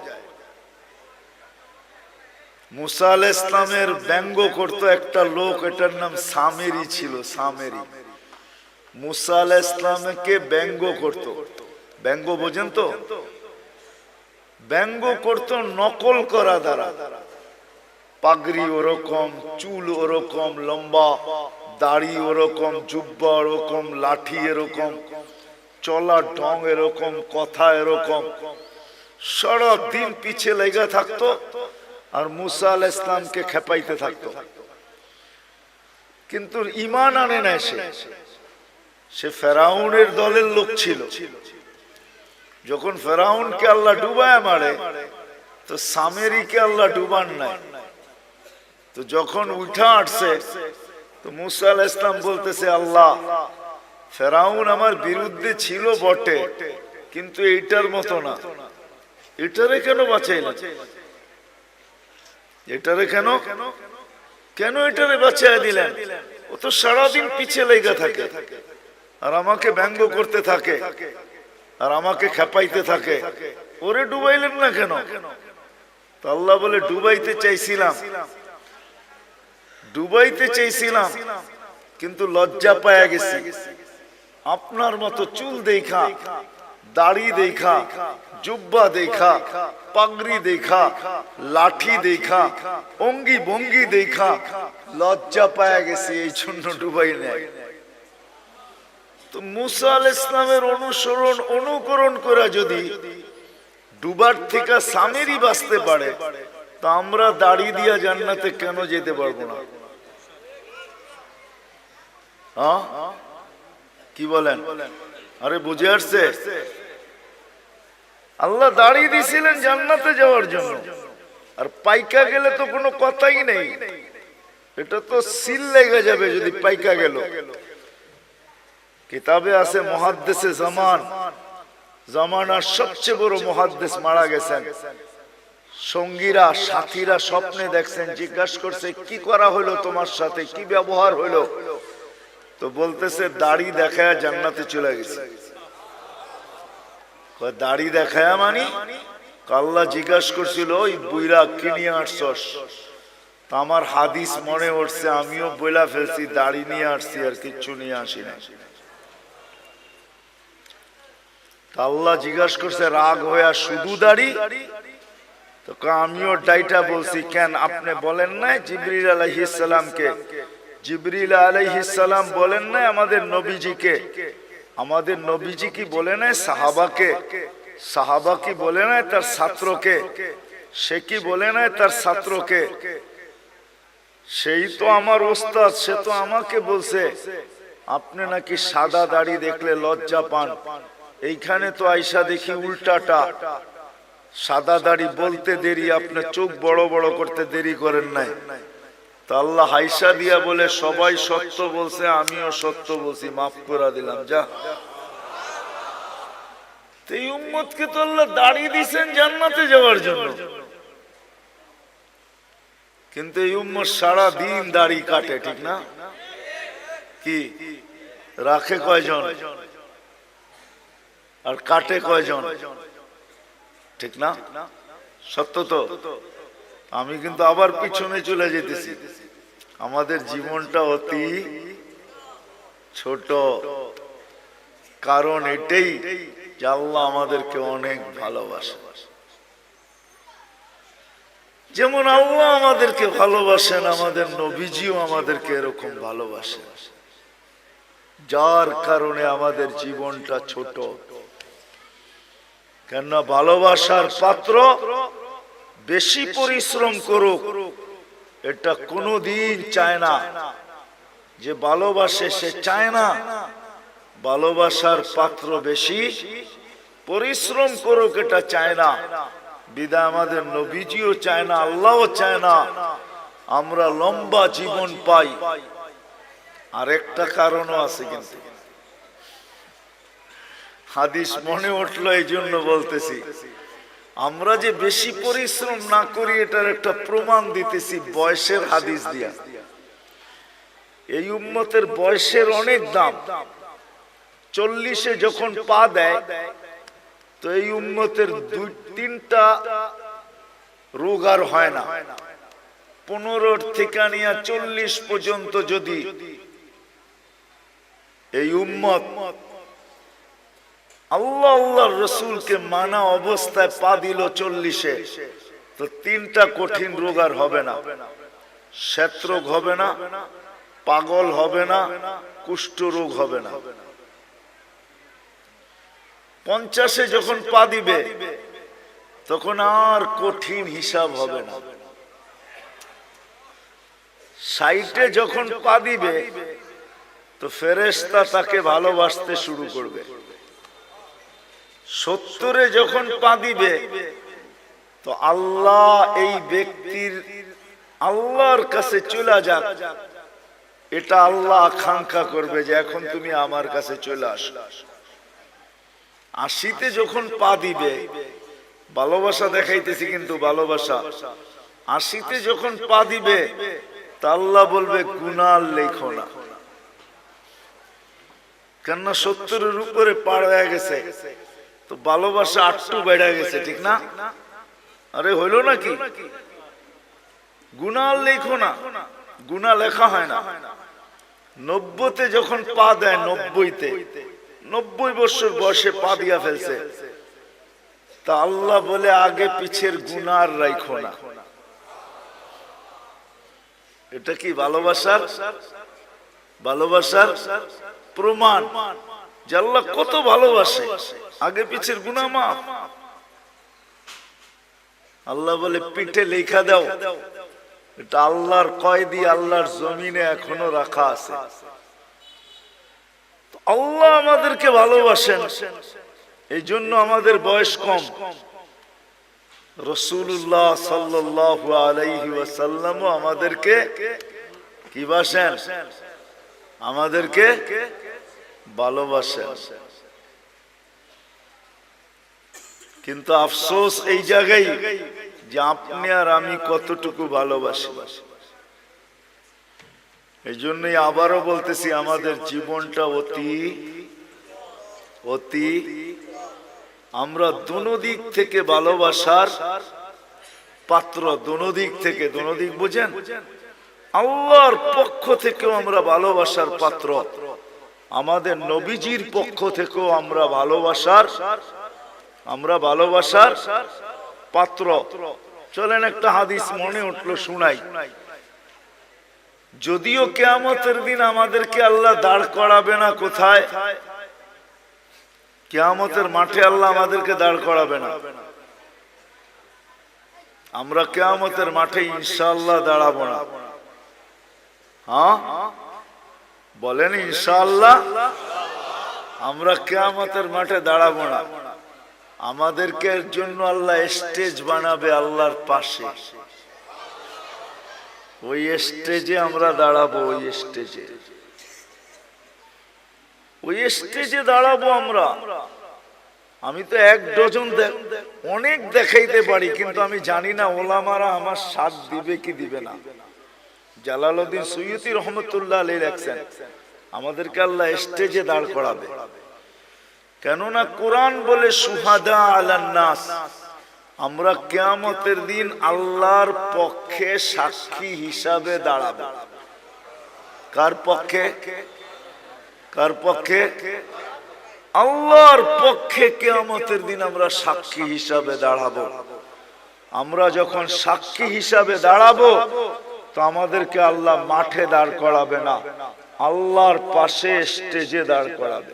মুসা আলাইহিস সালামের ব্যঙ্গ করত একটা লোক, এটার নাম সামেরি ছিল। সামেরি মুসা আলাইহিস সালামকে ব্যঙ্গ করত। ব্যঙ্গ বোঝেন তো? ব্যঙ্গ করত নকল করা দ্বারা। পাগড়ি ওরকম, চুল ওরকম লম্বা, দাড়ি ওরকম, জুব্বা ওরকম, লাঠি এরকম, চলার ঢং এরকম, কথা এরকম, সারা দিন পিছে লেগে থাকতো আর মুসা আলাইহিস সালামকে খেপাইতে থাকতো। কিন্তু ঈমান আনে না। সে ফেরাউনের দলের লোক ছিল। যখন ফেরাউনকে আল্লাহ ডুবায় মারে, তো সামেরিকে আল্লাহ ডুবান নাই। তো যখন উঠা আসছে, তো মুসা আলাইহিস সালাম বলতেছে, আল্লাহ, ফেরাউন আমার বিরুদ্ধে ছিল বটে, কিন্তু এইটার মতো না। এটারে কেন বাঁচাইলা? এটারে কেন কেন এটারে বাঁচাইয়া দিলেন? ও তো সারাদিন পিছে লেগে থাকে আর আমাকে ব্যঙ্গ করতে থাকে আর আমাকে খেপাইতে থাকে। ওরে ডুবাইলেন না কেন? তো আল্লাহ বলে, ডুবাইতে চাইছিলাম, কিন্তু লজ্জা পায়া গেছি। আপনার মতো চুল দেখা, দাড়ি দেখা, জুব্বা দেখা, পাগড়ি দেখা, লাঠি দেখা, অঙ্গি ভঙ্গি দেখা লজ্জা পায়া গেছে, এই জন্য ডুবাই নেয়। তো মুসা আলাইহিস সালামের অনুকরণ করে যদি ডুবার থেকে সামেরি বাঁচতে পারে, তা আমরা দাড়ি দিয়া জান্নাতে কেন যেতে পারবো না? কি বলেন? আরে বুঝে আসছে? আল্লাহ দাড়ি দিয়েছিলেন জান্নাতে যাওয়ার জন্য, আর পাইকা গেলে তো কোনো কথাই নেই। এটা তো সিল লেগে যাবে যদি পাইকা গেল। কিতাবে আছে মুহাদ্দিসে জামানার সবচেয়ে বড় মুহাদ্দিস মারা গেছেন। সঙ্গীরা, সাথীরা স্বপ্নে দেখছেন, জিজ্ঞাসা করছে, কি করা হলো তোমার সাথে, কি ব্যবহার হলো? তো বলতেছে, দাড়ি দেখায় জান্নাতে চলে গেছে। দাড়ি দেখায় মানি? আল্লাহ জিজ্ঞাসা করছিল, ওই বুইরা কি নিয়ে আসছস? আমার হাদিস মনে উঠছে, আমিও বইলা ফেলছি, দাড়ি নিয়ে আসছি আর কিচ্ছু নিয়ে আসি না। আল্লাহ জিজ্ঞাসা করছে রাগ হইয়া, শুধু দাড়ি? তো আমিও ডাইটা বলছি, কেন আপনি বলেন নাই জিবরিল আলাইহিস সালামকে? জিবরিল আলাইহিস সালাম বলেন নাই আমাদের নবীজিকে? আমাদের নবীজি কি বলে নাই সাহাবাকে? সাহাবা কি বলে নাই তার ছাত্রকে? সে কি বলে নাই তার ছাত্রকে? সেই তো আমার ওস্তাদ, সে তো আমাকে বলছে আপনি নাকি সাদা দাড়ি দেখলে লজ্জা পান। এইখানে তো আইসা দেখি উল্টাটা, সাদা দাড়ি বলতে দেরি, আপনি চোখ বড় বড় করতে দেরি করেন নাই। তা আল্লাহ হাইসা দিয়া বলে, সবাই সত্য বলছে, আমিও সত্য বলছি, মাফ করে দিলাম, যা। এই উম্মতকে তো আল্লাহ দাড়ি দিয়েছেন জান্নাতে যাওয়ার জন্য, কিন্তু এই উম্মত সারা দিন দাড়ি কাটে, ঠিক না? কি রাখে কয়জন আর কাটে কয়জন? ঠিক না? সত্য তো? আমি কিন্তু আবার পিছনে চলে যেতেছি। আমাদের জীবনটা অতি ছোট, কারণ এটাই যে আল্লাহ আমাদেরকে অনেক ভালোবাসে। যেমন আল্লাহ আমাদেরকে ভালোবাসেন, আমাদের নবীজিও আমাদেরকে এরকম ভালোবাসে, যার কারণে আমাদের জীবনটা ছোট। কেন? ভালোবাসার পাত্র বেশি পরিশ্রম করুক, এটা কোনোদিন চায় না। যে ভালোবাসে সে চায় না ভালোবাসার পাত্র বেশি পরিশ্রম করুক, এটা চায় না। বিদায় আমাদের নবীজিও চায় না, আল্লাহও চায় না আমরা লম্বা জীবন পাই। আর একটা কারণও আছে, কিন্তু হাদিস মনে উঠলো এই জন্য বলতেছি। আমরা যে বেশি পরিশ্রম না করি এটার একটা প্রমাণ দিতেছি বয়সের হাদিস দিয়া। এই উম্মতের বয়সের অনেক দাম। 40-এ যখন পা দেয়, তো তো এই উম্মতের 2-3টা রোগ আর হয় না। 15 থেকে নিয়ে 40 পর্যন্ত যদি এই উম্মত আল্লাহ আল্লাহর রাসূলকে মানা অবস্থায় পা দিল 40-এ, তো 3টা কঠিন রোগ আর হবে না। শ্বেত রোগ হবে না, পাগল হবে না, কুষ্ঠ রোগ হবে না। 50-এ যখন পা দিবে তখন আর কঠিন হিসাব হবে না। 60-এ যখন পা দিবে তো ফেরেশতা তাকে ভালোবাসতে শুরু করবে। 70-এ যখন পা দিবে তো আল্লাহ এই ব্যক্তির আল্লাহর কাছে চলে যাক, এটা আল্লাহ আকাঙ্ক্ষা করবে যে এখন তুমি আমার কাছে চলে আসো। 80-তে যখন পা দিবে, ভালোবাসা দেখাইতেছি কিন্তু ভালোবাসা, 80-তে যখন পা দিবে তা আল্লাহ বলবে গুনাহ লেখো না, কেননা 70-এর উপরে পার হয়ে গেছে, তো ভালোবাসা আটটু বেড়ে গেছে, ঠিক না? আরে হইল নাকি? গুনাহ লেখো না, গুনাহ লেখা হয় না। 90-তে যখন পা দেয়, 90 বছর বয়সে পা দিয়া ফেলছে, তা আল্লাহ বলে আগে পিছের গুনাহ আর রাখো না। এটা কি ভালোবাসার প্রমাণ যে আল্লাহ কত ভালোবাসে, আগে পিছের গুনাহ মাফ। আল্লাহ বলে পিঠে লেখা দাও, এটা আল্লাহর কয়েদি আল্লাহর জমিনে এখনো রাখা আছে। আল্লাহ আমাদেরকে ভালোবাসেন, এই জন্য আমাদের বয়স কম। রাসূলুল্লাহ সাল্লাল্লাহু আলাইহি ওয়াসাল্লাম আমাদেরকে কি বাসেন? আমাদেরকে ভালোবাসেন। কিন্তু আফসোস এই জায়গায় যে আপনি আর আমি কতটুকু ভালোবাসি। এই জন্যই আবারও বলতেছি, আমাদের জীবনটা অতি আমরা দোনোদিক থেকে ভালোবাসার পাত্র। দোনোদিক থেকে, দোনোদিক বুঝেন? আল্লাহর পক্ষ থেকেও আমরা ভালোবাসার পাত্র, আমাদের নবীজির পক্ষ থেকেও আমরা ভালোবাসার পাত্র। চলেন একটা হাদিস মনে উঠলো, শুনাই। যদিও কিয়ামতের দিন আমাদেরকে আল্লাহ দাঁড় করাবে না, কোথায়? কিয়ামতের মাঠে আল্লাহ আমাদেরকে দাঁড় করাবে না। আমরা কিয়ামতের মাঠে ইনশাআল্লাহ দাঁড়াবো না। হ্যাঁ বলেন ইনশাআল্লাহ। আমরা কিয়ামতের মাঠে দাঁড়াবো না। আমাদেরকে এর জন্য আল্লাহ স্টেজ বানাবে আল্লাহর পাশে। ওই স্টেজে আমরা দাঁড়াবো, ওই স্টেজে দাঁড়াবো আমরা। আমি তো 1 ডজন অনেক দেখাইতে পারি, কিন্তু আমি জানি না ওলামারা আমার সাথ দিবে কি দিবে না। জালালউদ্দিন সুয়ুতি রহমতুল্লাহ আলাইহি লেখছেন, আমাদেরকে আল্লাহ স্টেজে দাঁড় করাবে। কেননা কোরআন বলে সুহাদা আলান নাস, আমরা কিয়ামতের দিন আল্লাহর পক্ষে সাক্ষী হিসাবে দাঁড়াবো। কার পক্ষে? আল্লাহর পক্ষে কিয়ামতের দিন আমরা সাক্ষী হিসাবে দাঁড়াবো। আমরা যখন সাক্ষী হিসাবে দাঁড়াবো তো আমাদেরকে আল্লাহ মাঠে দাঁড় করাবে না, আল্লাহর পাশে স্টেজে দাঁড় করাবে।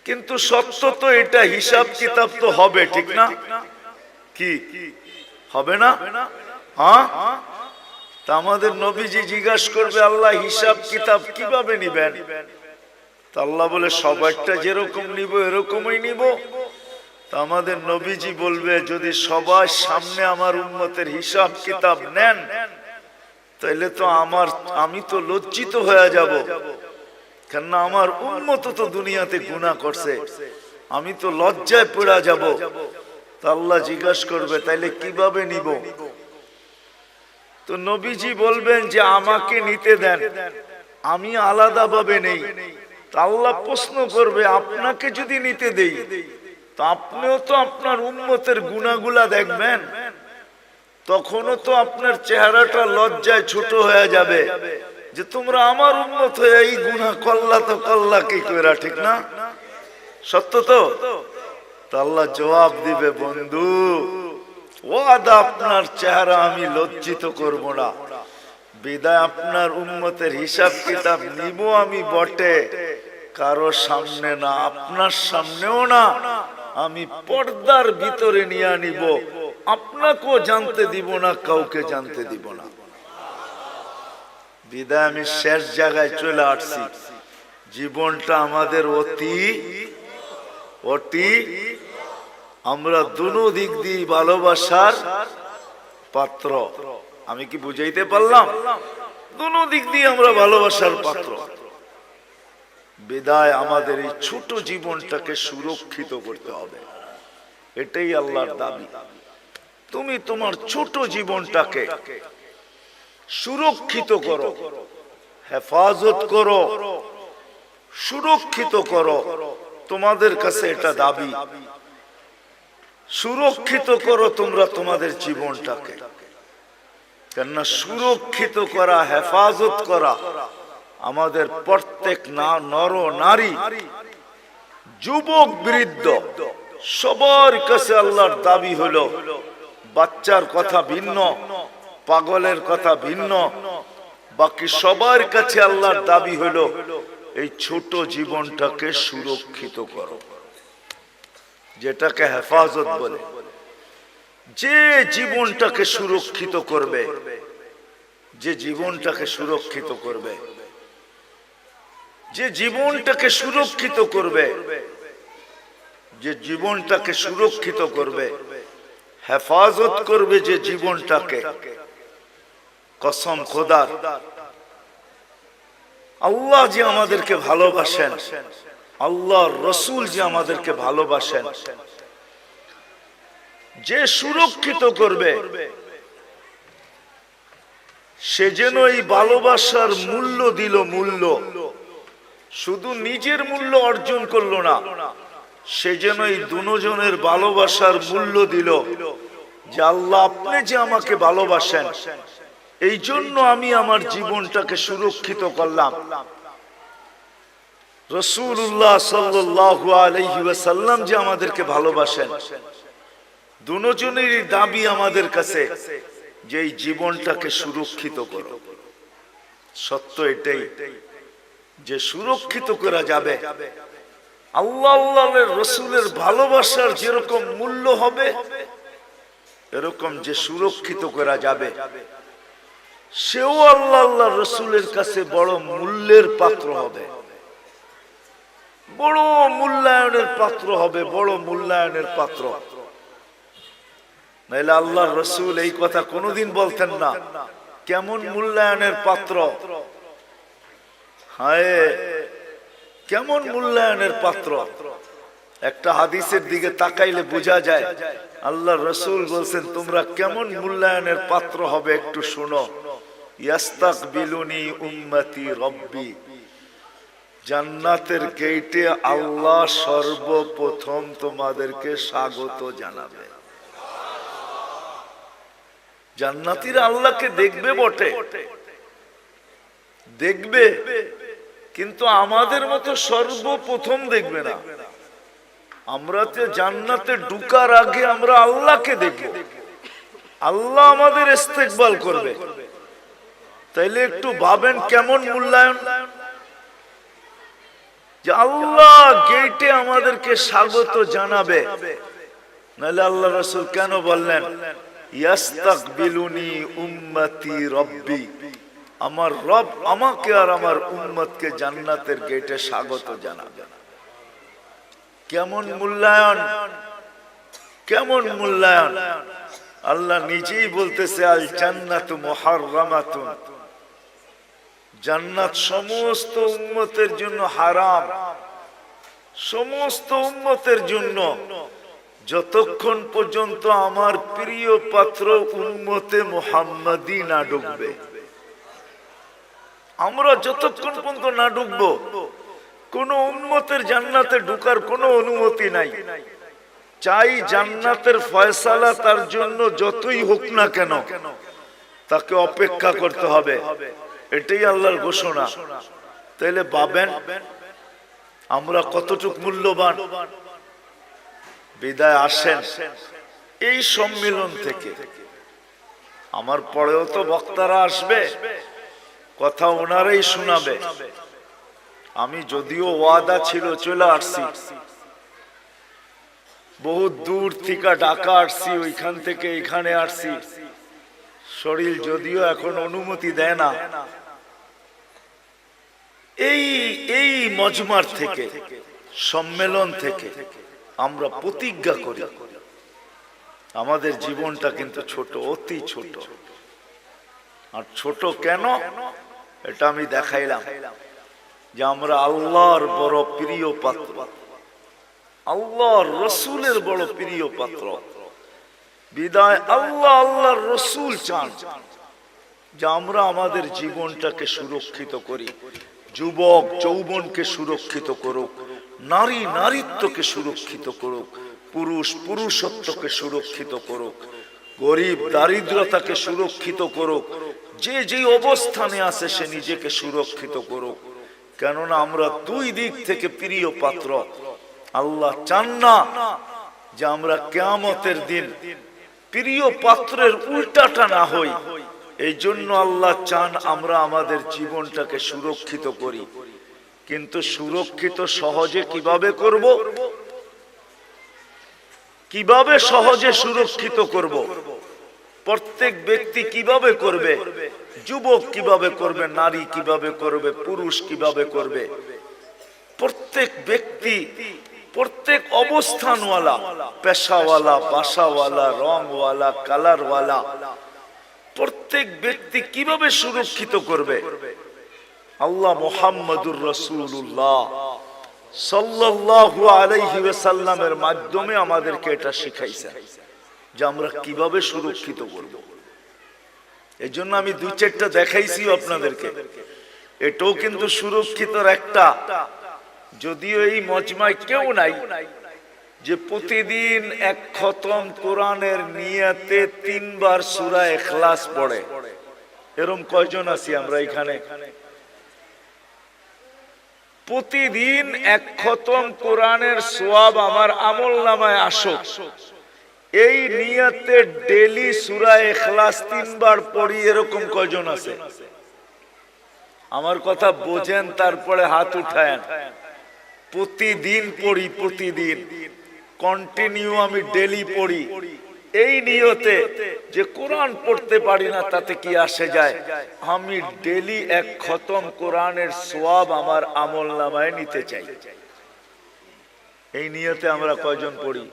কিন্তু সত্য তো এটা, হিসাব কিতাব তো হবে, ঠিক না? কি হবে না? হ্যাঁ, তা আমাদের নবীজি জিজ্ঞাসা করবে, আল্লাহ হিসাব কিতাব কিভাবে নিবেন? তা আল্লাহ বলে সবাইটা যেরকম নিব এরকমই নিব। তা আমাদের নবীজি বলবে, যদি সবার সামনে আমার উম্মতের হিসাব কিতাব নেন তাইলে তো আমি তো লজ্জিত হয়ে যাব, কেননা আমার উম্মত তো দুনিয়াতে গুনাহ করছে, আমি তো লজ্জায় পড়ে যাব। তা আল্লাহ জিজ্ঞাসা করবে, তাইলে কিভাবে নিব? তো নবীজি বলবেন যে আমাকে নিতে দেন, আমি আলাদা ভাবে নেই, তা আল্লাহ প্রশ্ন করবে আপনাকে যদি নিতে দেই তো আপনিও তো আপনার উম্মতের গুনাহগুলা দেখবেন, তখনও তো আপনার চেহারাটা লজ্জায় ছোট হয়ে যাবে যে তোমরা আমার উম্মত হয়ে এই গুনাহ করলা তো করলা কি কইরা, ঠিক না? সত্য তো? আল্লাহ জবাব দিবে, বন্ধু ওয়াদা আপনার চেহারা আমি লজ্জিত করব না, বিদায় আপনার উম্মতের হিসাব কিতাব নিব আমি বটে, কারো সামনে না, আপনার সামনেও না, আমি পর্দার ভিতরে নিয়ে নিব, আপনাকেও জানতে দিব না, কাউকে জানতে দিব না। বিদায় আমি শেষ জায়গায় চলে আসছি। জীবনটা আমাদের অতি অতি আমরা দুনো দিক দিয়ে ভালোবাসার পাত্র। আমি কি বুঝাইতে পারলাম? দুনো দিক দিয়ে আমরা ভালোবাসার পাত্র। বিদায় আমাদের এই ছোট জীবনটাকে সুরক্ষিত করতে হবে, এটাই আল্লাহর দাবি। তুমি তোমার ছোট জীবনটাকে সুরক্ষিত করো, হেফাজত করো, সুরক্ষিত করো, তোমাদের কাছে এটা দাবি। সুরক্ষিত করো তোমরা তোমাদের জীবনটাকে, কেননা সুরক্ষিত করা, হেফাজত করা আমাদের প্রত্যেক নর নারী, যুবক বৃদ্ধ সবার কাছে আল্লাহর দাবি হলো। বাচ্চার কথা ভিন্ন, পাগলের কথা ভিন্ন, বাকি সবার কাছে আল্লাহর দাবি হলো এই ছোট জীবনটাকে সুরক্ষিত করো, যেটাকে হেফাজত বলে। যে জীবনটাকে সুরক্ষিত করবে, যে জীবনটাকে সুরক্ষিত করবে, যে জীবনটাকে সুরক্ষিত করবে, যে জীবনটাকে সুরক্ষিত করবে, হেফাজত করবে যে জীবনটাকে, কসম খোদার, আল্লাহ যে আমাদেরকে ভালোবাসেন, আল্লাহর রসুল যে আমাদেরকে ভালোবাসেন, যে সুরক্ষিত করবে, সে যেন এই ভালোবাসার মূল্য দিল। মূল্য শুধু নিজের মূল্য অর্জন করলো না, সে যেন এই দুজনের ভালোবাসার মূল্য দিল, যে আল্লাহ আপনি যে আমাকে ভালোবাসেন, এই জন্য আমি আমার জীবনটাকে সুরক্ষিত করলাম। রাসূলুল্লাহ সাল্লাল্লাহু আলাইহি ওয়াসাল্লাম যে আমাদেরকে ভালোবাসেন, দুজনেরই দাবি আমাদের কাছে যে এই জীবনটাকে সুরক্ষিত করো। সত্য এটাই যে সুরক্ষিত করা যাবে, আল্লাহ আল্লাহর রাসূলের ভালোবাসার যেরকম মূল্য হবে, এরকম যে সুরক্ষিত করা যাবে, সেও আল্লাহ আল্লাহর রাসূলের কাছে বড় মূল্যের পাত্র হবে, বড় মূল্যায়নের পাত্র হবে, বড় মূল্যায়নের পাত্র। নাইলে আল্লাহর রাসূল এই কথা কোনোদিন বলতেন না, কেমন মূল্যায়নের পাত্র, হায় কেমন মূল্যায়নের পাত্র। একটা হাদিসের দিকে তাকাইলে বোঝা যায় আল্লাহর রাসূল বলছেন তোমরা কেমন মূল্যায়নের পাত্র হবে, একটু শুনো। ইয়াস্তাকবিলুনি উম্মতি রব্বি, জান্নাতের গেটে আল্লাহ সর্বপ্রথম তোমাদেরকে স্বাগত জানাবে। জান্নাতীরা আল্লাহকে দেখবে বটে, দেখবে, কিন্তু আমাদের মতো সর্বপ্রথম দেখবে না। আমরা তো জান্নাতে ঢুকার আগে আমরা আল্লাহকে দেখব, আল্লাহ আমাদের ইস্তেকবাল করবে। তাইলে একটু ভাবেন কেমন মূল্যায়ন, যে আল্লাহ গেটে আমাদেরকে স্বাগত জানাবে। নাহলে আল্লাহ রাসূল কেন বললেন ইয়াস্তাকবিলুনি উম্মতি রব্বি, আমার রব আমাকে আর আমার উম্মতকে জান্নাতের গেটে স্বাগত জানাবে। কেমন মূল্যায়ন, কেমন মূল্যায়ন। আল্লাহ নিজেই বলতেছে আল জান্নাতু মুহাররামাতুন, জান্নাত সমস্ত উম্মতের জন্য হারাম, সমস্ত উম্মতের জন্য, যতক্ষণ পর্যন্ত আমার প্রিয় পাত্র উম্মতে মুহাম্মাদি না ঢুকবে। আমরা যতক্ষণ পর্যন্ত না ঢুকবো কোন উম্মতের জান্নাতে ঢোকার কোনো অনুমতি নাই। চাই জান্নাতের ফয়সালা তার জন্য যতই হোক না কেন তাকে অপেক্ষা করতে হবে, এটাই আল্লাহর ঘোষণা। তাইলে ভাবেন আমরা কতটুক মূল্যবান। বিদায় আসেন এই সম্মেলন থেকে। আমার পরেও তো বক্তারা আসবে, কথা ওনারাই শোনাবে। আমি যদিও ওয়াদা ছিল চলে আসছি, বহু দূর থেকে ঢাকা আসছি, ওইখান থেকে এখানে আসছি। শরীর যদিও এখন অনুমতি দেয় না। এই মজমার থেকে, সম্মেলন থেকে আমরা প্রতিজ্ঞা করি আমাদের জীবনটা কিন্তু ছোট, অতি ছোট। আর ছোট কেন এটা আমি দেখাইলাম, যে আমরা আল্লাহর বড় প্রিয় পাত্র, আল্লাহর রসুলের বড় প্রিয় পাত্র। বিদায় আল্লাহর রসুল চান যে আমরা আমাদের জীবনটাকে সুরক্ষিত করি। যুবক যৌবনকে সুরক্ষিত করুক, নারী নারীত্বকে সুরক্ষিত করুক, পুরুষ পুরুষত্বকে সুরক্ষিত করুক, গরিব দারিদ্রতাকে সুরক্ষিত করুক। যে যে অবস্থানে আছে সে নিজেকে সুরক্ষিত করুক। কেননা আমরা দুই দিক থেকে প্রিয় পাত্র। আল্লাহ চান না যে আমরা কিয়ামতের দিন প্রিয় পাত্রের উল্টাটা না হই। এই জন্য আল্লাহ চান আমরা আমাদের জীবনটাকে সুরক্ষিত করি। কিন্তু সুরক্ষিত সহজে কিভাবে করব? কিভাবে সহজে সুরক্ষিত করব? প্রত্যেক ব্যক্তি কিভাবে করবে? যুবক কিভাবে করবে? নারী কিভাবে করবে? পুরুষ কিভাবে করবে? প্রত্যেক ব্যক্তি, প্রত্যেক অবস্থানওয়ালা, পেশাওয়ালা, বাসাওয়ালা, রংওয়ালা, কালারওয়ালা, প্রত্যেক ব্যক্তি কিভাবে সুরক্ষিত করবে? আল্লাহ মুহাম্মদুর রাসূলুল্লাহ সাল্লাল্লাহু আলাইহি ওয়াসাল্লামের মাধ্যমে আমাদেরকে এটা শিখাইছেন যে আমরা কিভাবে সুরক্ষিত করব। এই জন্য আমি দুই চারটা দেখাইছি আপনাদেরকে। এটাও কিন্তু সুরক্ষিতর একটা। যদিও এই মজমায় কেউ নাই যে প্রতিদিন এক খতম কোরআনের নিয়তে 3 বার সূরা ইখলাস পড়ে। এরকম কয়জন আছি আমরা এখানে? প্রতিদিন এক খতম কোরআনের সওয়াব আমার আমলনামায় আসুক, এই নিয়তে ডেইলি সূরা ইখলাস 3 বার পড়ি, এরকম কয়জন আছে? আমার কথা বোঝেন, তারপরে হাত উঠায়েন। প্রতিদিন পড়ি, প্রতিদিন কন্টিনিউ আমি ডেইলি পড়ি, এই নিয়তে যে কোরআন পড়তে পারি না তাতে কি আসে যায়, আমি ডেইলি এক খতম কোরআনের সওয়াব আমার আমলনামায় নিতে চাই। এই নিয়তে আমরা কয়জন পড়ি?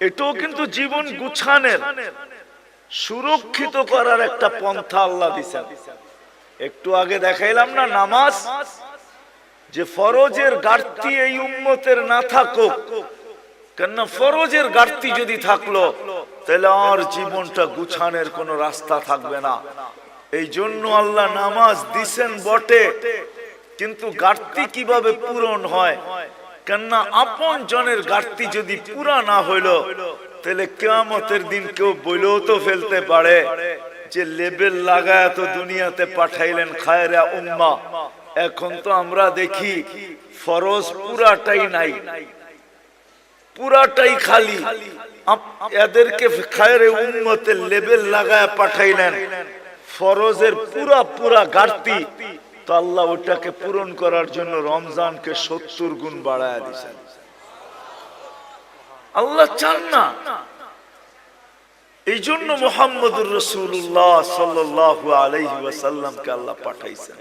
এটাও কিন্তু জীবন গুছানোর, সুরক্ষিত করার একটা পন্থা আল্লাহ দিয়েছেন। একটু আগে দেখাইলাম না নামাজ, যে ফরজের ঘাটতি এই উম্মতের না থাকুক। কেননা ফরজের ঘাটতি যদি থাকলো তাহলে আর জীবনটা গুছানোর কোনো রাস্তা থাকবে না। এই জন্য আল্লাহ নামাজ দিছেন বটে, কিন্তু ঘাটতি কিভাবে পূরণ হয়? কেননা আপন জনের ঘাটতি যদি পুরা না হইলো তাহলে কিয়ামতের দিন কেউ বইলেও তো ফেলতে পারে যে লেবেল লাগায় তো দুনিয়াতে পাঠাইলেন খায়রা উম্মাহ। এখন তো আমরা দেখি ফরজ পুরাটাই নাই, পুরাটাই খালি। এদেরকে খায়রে উম্মতের লেবেল লাগায় পাঠাইলেন, ফরজের পুরা ঘাটতি। তো আল্লাহ ওটাকে পূরণ করার জন্য রমজানকে 70 গুণ বাড়ায় দিয়েছেন। আল্লাহ চান না। এই জন্য মুহাম্মদুর রাসূলুল্লাহ সাল্লাল্লাহু আলাইহি ওয়াসাল্লামকে আল্লাহ পাঠাইছেন।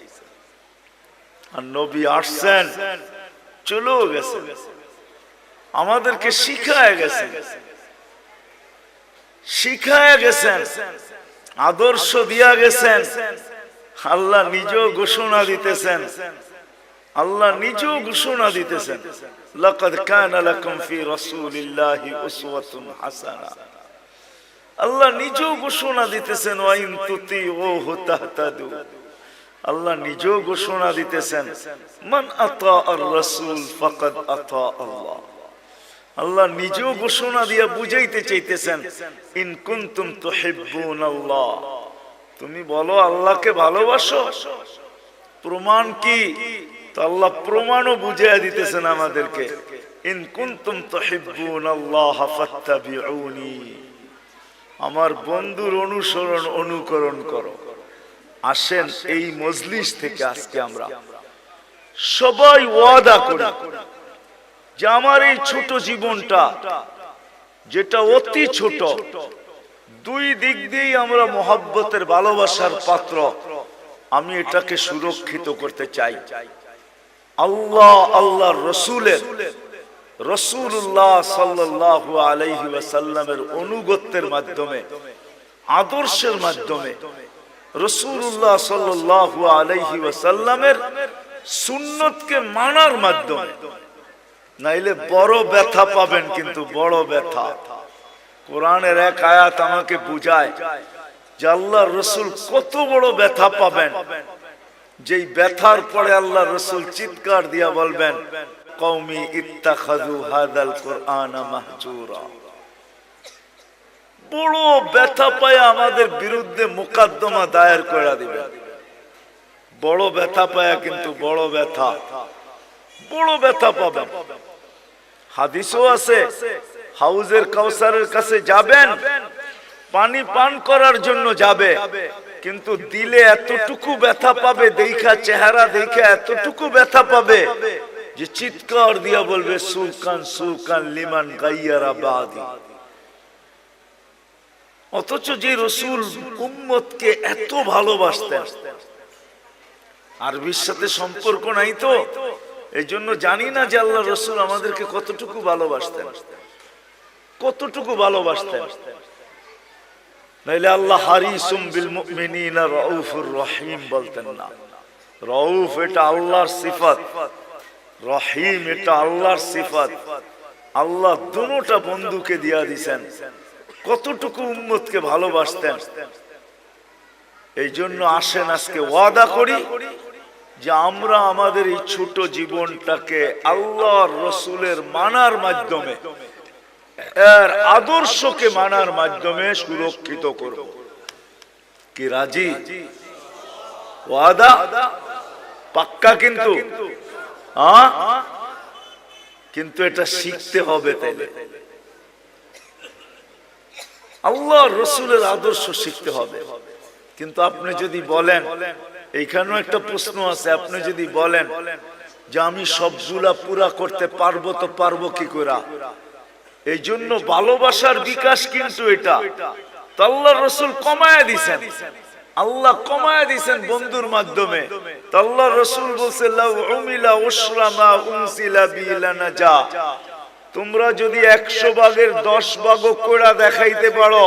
আর নবী আসছেন, চলেও গেছেন, আমাদেরকে শিখায় গেছেন, আদর্শ দিয়া গেছেন। আল্লাহ নিজেও ঘোষণা দিতেছেন, লাকাদ কানা লাকুম ফি রাসূলিল্লাহি উসওয়াতুন হাসানাহ। আল্লাহ নিজেও ঘোষণা দিতেছেন, ওয়া ইন তুতিউহু তাহতাদু। আল্লাহ নিজেও ঘোষণা দিতেছেন, মান আতা আর রাসূল ফাকাদ আতা আল্লাহ। আল্লাহ নিজেও ঘোষণা দিয়া বুঝাইতে চাইতেছেন, ইন কুনতুম তুহিব্বুনাল্লাহ, তুমি বলো আল্লাহকে ভালোবাসো, প্রমাণ কি? তো আল্লাহ প্রমাণও বুঝাইয়া দিতেছেন আমাদেরকে, ইন কুনতুম তুহিব্বুনাল্লাহ ফাত্তাবিউনি, আমার বন্ধুর অনুসরণ অনুকরণ করো। আসেন এই মজলিস থেকে আজকে আমরা সবাই ওয়াদা করি যে আমার এই ছোট জীবনটা, যেটা অতি ছোট, দুই দিক দিয়েই আমরা মোহাব্বতের ভালোবাসার পাত্র, আমি এটাকে সুরক্ষিত করতে চাই। আল্লাহ আল্লাহর রসুলের, রাসূলুল্লাহ সাল্লাল্লাহু আলাইহি ওয়াসাল্লামের অনুগত্যের মাধ্যমে, আদর্শের মাধ্যমে, রাসূলুল্লাহ সাল্লাল্লাহু আলাইহি ওয়াসাল্লামের সুন্নতকে মানার মাধ্যমে, নাইলে বড় ব্যথা পাবেন, কিন্তু বড় ব্যথা। কোরআনের এক আয়াত আমাকে বুঝায় যে আল্লাহর রাসূল কত বড় ব্যথা পাবেন, যেই ব্যথার পরে আল্লাহর রাসূল চিৎকার দিয়া বলবেন, কওমি ইত্তাখাযু হাযাল কুরআনা মাহজুরা। বড় ব্যথা পায় আমাদের বিরুদ্ধে মোকদ্দমা দায়ের করে দিবেন, বড় ব্যথা পায়, কিন্তু বড় ব্যথা, বড় ব্যথা পাবেন। হাদিসও আছে, হাউজের কাউসারের কাছে যাবেন, পানি পান করার জন্য যাবে, কিন্তু দিলে এতটুকু ব্যথা পাবে, দেখা চেহারা দেখে এতটুকু ব্যথা পাবে যে চিৎকার দিয়া বলবে, সুকান সুকান লিমান গাইয়ারা বাদি। অথচ যে রাসূল উম্মতকে এত ভালোবাসতেন, আরবির সাথে সম্পর্ক নাই তো, এই জন্য জানি না যে আল্লাহ রাসূল আমাদেরকে কতটুকু ভালোবাসতেন, কতটুকু ভালোবাসতেন। নাইলে আল্লাহ হারিসুম বিল মুমিনিনা রাউফুর রহিম বলতেন না। রাউফ এটা আল্লাহর সিফাত, রহিম এটা আল্লাহর সিফাত। আল্লাহ দুটোটা বন্ধুকে দিয়া দিয়েছেন, কতটুকু উম্মতকে ভালোবাসতেন। এই জন্য আসেন আজকে ওয়াদা করি যে আমরা আমাদের এই ছোট জীবনটাকে আল্লাহর রাসূলের মানার মাধ্যমে, এর আদর্শকে মানার মাধ্যমে সুরক্ষিত করব। কি রাজি? ওয়াদা পাক্কা? কিন্তু কিন্তু এটা শিখতে হবে। তাইলে আল্লাহর রাসূলের আদর্শ শিখতে হবে। কিন্তু আপনি যদি বলেন, এইখানেও একটা প্রশ্ন আছে, আপনি যদি বলেন যে আমি সবগুলা পুরা করতে পারবো, তো পারবো কি করে? এই জন্য ভালোবাসার বিকাশ কিন্তু এটা তো আল্লাহর রাসূল কমায়া দিয়েছেন, আল্লাহ কমায়া দিয়েছেন বন্ধুর মাধ্যমে। তো আল্লাহর রাসূল বলছে, লাউ উমিলা উশরা মা উনসিলা বিলানাজা, তোমরা যদি 100 ভাগের 10 ভাগও কইরা দেখাইতে পারো,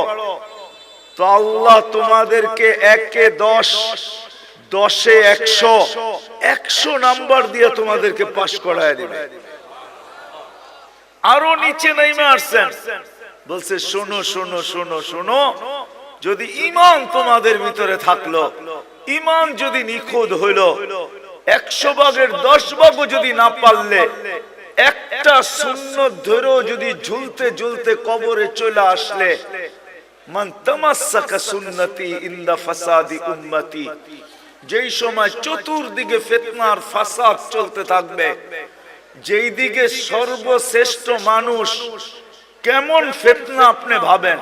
তো আল্লাহ তোমাদেরকে 1-এ 10, 10-এ 100, 100 নাম্বার দিয়ে তোমাদেরকে পাস করায় দিবে। আরো নিচে নাইমা আসছেন, বলছে শোনো শোনো শোনো শোনো, যদি ঈমান তোমাদের ভিতরে থাকলো, ঈমান যদি নিখুঁত হইলো, 100 ভাগের 10 ভাগও যদি না পারলে, একটা সুন্নত ধরেও যদি ঝুলতে ঝুলতে কবরে চলে আসলে, মান তামাসসাকা সুন্নতি ইনদা ফাসাদি উম্মতি, যেই সময় চতুর্দিকে ফিতনার ফাসাদ চলতে থাকবে, যেই দিকে সর্বশ্রেষ্ঠ মানুষ, কেমন ফিতনা আপনি ভাবেন,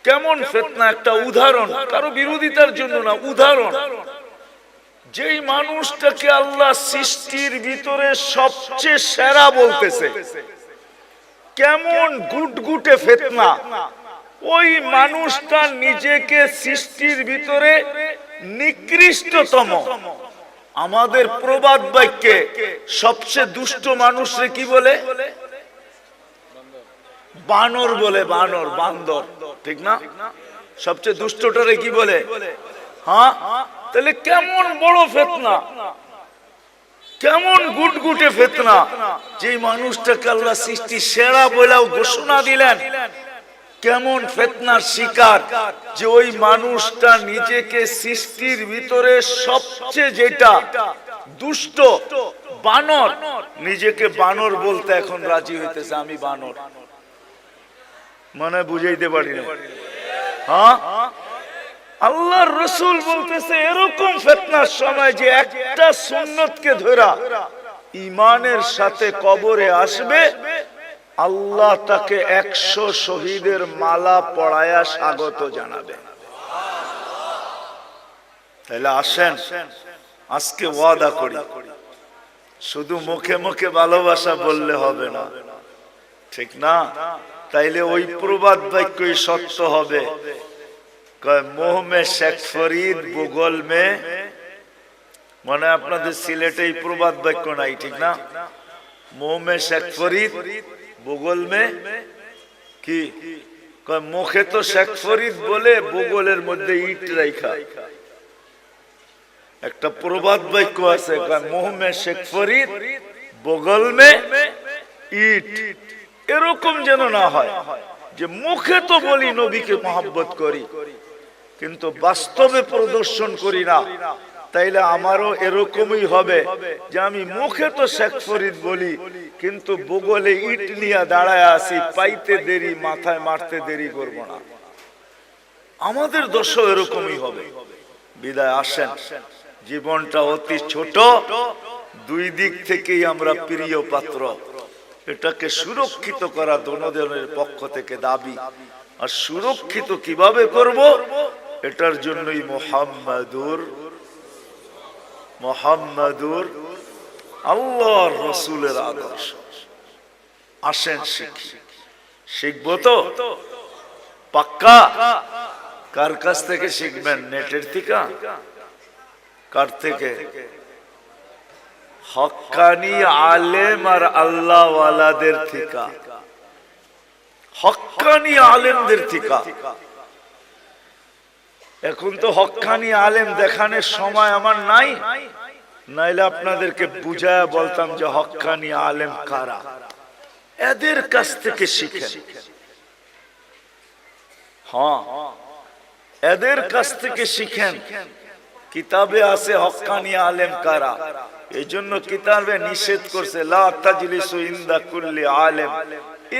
কেমন ফিতনা। একটা উদাহরণ, কারো বিরোধিতার জন্য না, উদাহরণ। যেই মানুষটাকে আল্লাহ সৃষ্টির ভিতরে সবচেয়ে সেরা বলতেছে, কেমন গুটগুটে ফিতনা, ওই মানুষটা নিজেকে সৃষ্টির ভিতরে নিকৃষ্টতম। আমাদের প্রবাদ বাক্যে সবচেয়ে দুষ্ট মানুষরে কি বলে? বানর বলে, বানর, বান্দর, ঠিক না? সবচেয়ে দুষ্টটারে কি বলে? হ্যাঁ। তাহলে কেমন বড় ফিতনা, কেমন গুটগুটে ফিতনা, যে মানুষটাকে আল্লাহ সৃষ্টি সেরা বলেও ঘোষণা দিলেন, কেমন ফিতনার শিকার যে ওই মানুষটা নিজেকে সৃষ্টির ভিতরে সবচেয়ে যেটা দুষ্ট বানর, নিজেকে বানর বলতে এখন রাজি হইতেছে, আমি বানর। মানে বুঝাইতে পারি না। হ্যাঁ, আল্লাহর রাসূল বলতেছে এরকম ফিতনার সময় যে একটা সুন্নতকে ধরা ঈমানের সাথে কবরে আসবে, আল্লাহ তাকে 100 শহীদের মালা পরায়া স্বাগত জানাবে। তাহলে আসেন আজকে ওয়াদা করি, শুধু মুখে মুখে ভালোবাসা বললে হবে না, ঠিক না? তাইলে ওই প্রবাদ বাক্যই সত্য হবে, মোহ মে শেখ ফরিদ ভূগোল মে, মানে আপনাদের সিলেটে এই প্রবাদ বাক্য নাই, ঠিক না? মোহ মে শেখ ফরিদ ভূগোল মে কি, মুখে তো শেখ ফরিদ বলে ভূগোলের মধ্যে ইট রাখা। একটা প্রবাদ বাক্য আছে, মোহ মে শেখ ফরিদ ভূগোল মে ইট। এরকম যেন না হয় যে মুখে তো বলি নবীকে মহব্বত করি কিন্তু বাস্তবে প্রদর্শন করি না। তাইলে আমারও এরকমই হবে যে আমি মুখে তো শেখ ফরিদ বলি কিন্তু ভূগোলে ইট নিয়ে দাঁড়ায় আছি, পাইতে দেরি মাথায় মারতে দেরি করব না। আমাদের দশা এরকমই হবে। বিদায় আসেন, জীবনটা অতি ছোট, দুই দিক থেকেই আমরা প্রিয় পাত্র। এটাকে সুরক্ষিত করা দোনোজনের পক্ষ থেকে দাবি। আর সুরক্ষিত কিভাবে করব, এটার জন্যই মুহাম্মাদুর আল্লাহর রাসূলের আদর্শ। আসেন শিখি, শিখবো তো পাক্কা। কার কাছ থেকে শিখবেন? নেটের থেকে? কার থেকে? হক্কানি আলেম আর আল্লাহ ওয়ালাদের থেকে, হক্কানি আলেমদের থেকে। এখন তো হক্কানি আলেম দেখানোর সময় আমার নাই, নাইলে আপনাদেরকে বুঝায় বলতাম যে হক্কানি আলেম কারা। এদের কাছ থেকে শিখেন। হ্যাঁ, এদের কাছ থেকে শিখেন। কিতাবে আছে হক্কানি আলেম কারা, এই জন্য কিতাবে নিষেধ করছে, লা তাজলিসু ইনদা কুল্লি আলেম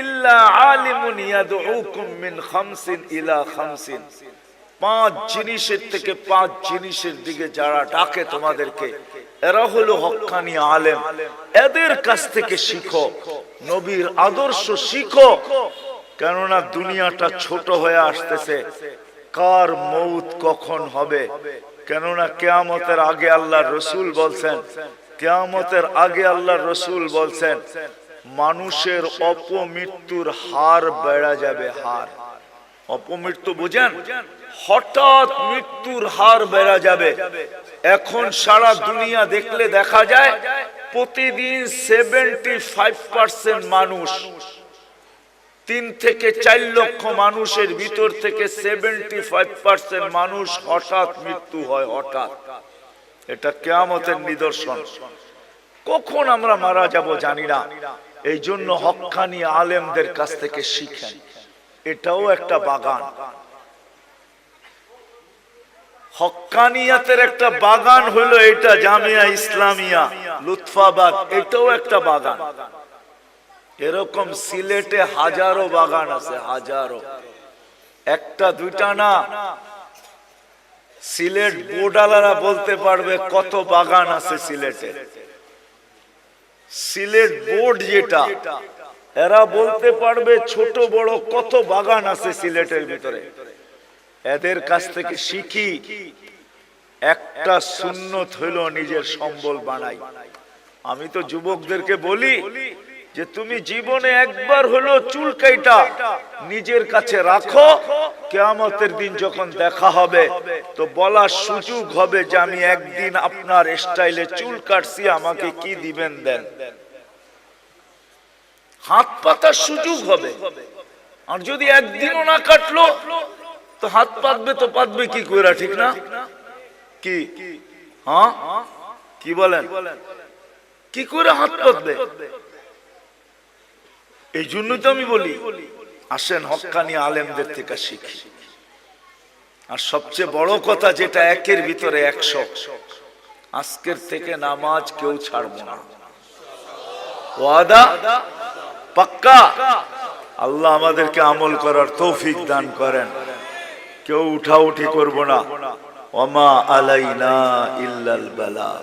ইল্লা আলিমুন ইয়াদউকুম মিন খামসিন ইলা খামসিন। 5 জিনিসের থেকে 5 জিনিসের দিকে যারা ডাকে তোমাদেরকে, এরা হলো হক্কানি আলেম। এদের কাছ থেকে শিখো, নবীর আদর্শ শিখো। কেননা দুনিয়াটা ছোট হয়ে আসতেছে, কার মৌত কখন হবে। কেননা কিয়ামতের আগে আল্লাহর রাসূল বলছেন, কিয়ামতের আগে আল্লাহর রাসূল বলছেন মানুষের অপমৃত্যুর হার বেড়ে যাবে। হার, অপমৃত্যু বুঝেন? হঠাৎ মৃত্যুর হার বেড়ে যাবে। এখন সারা দুনিয়া দেখলে দেখা যায় প্রতিদিন 75% মানুষ, 3 থেকে 4 লক্ষ মানুষের ভিতর থেকে 75% মানুষ হঠাৎ মৃত্যু হয়। হঠাৎ, এটা কিয়ামতের নিদর্শন। কখন আমরা মারা যাব জানি না। এই জন্য হক্কানি আলেমদের কাছ থেকে শিখেন। এটাও একটা বাগান, হক্কানিয়াতের একটা বাগান হলো এটা। জামিয়া ইসলামিয়া লুৎফাবাদ, এটাও একটা বাগান। এরকম সিলেটে হাজারো বাগান আছে, হাজারো, একটা দুইটা না। সিলেট বোর্ডালারা বলতে পারবে কত বাগান আছে সিলেটে। সিলেট বোর্ড যেটা, এরা বলতে পারবে ছোট বড় কত বাগান আছে সিলেটের ভিতরে। এদের কাছ থেকে শিখি। একটা সুন্নত হইল নিজের সম্বল বানাই। আমি তো যুবকদেরকে বলি যে তুমি জীবনে একবার হলো চুল কাইটা নিজের কাছে রাখো, কিয়ামতের দিন যখন দেখা হবে তো বলার সুযোগ হবে যে আমি একদিন আপনার স্টাইলে চুল কাটছি, আমাকে কি দিবেন দেন। হাত পাতার সুযোগ হবে। আর যদি একদিনও না কাটলো তো হাত পাতবে তো পাতবে কি কইরা, ঠিক না? কি হ্যাঁ, কি বলেন? কি করে হাত পাতবে? এই জন্যই তো আমি বলি আসেন হক্কানি আলেমদের থেকে শিখি। আর সবচেয়ে বড় কথা যেটা, একের ভিতরে 100, আজকের থেকে নামাজ কেউ ছাড়বো না, ওয়াদা পাক্কা। আল্লাহ আমাদেরকে আমল করার তৌফিক দান করেন। কেউ উঠাউঠি করবো না। ওমা আলাইনা ইল্লাল বালাগ।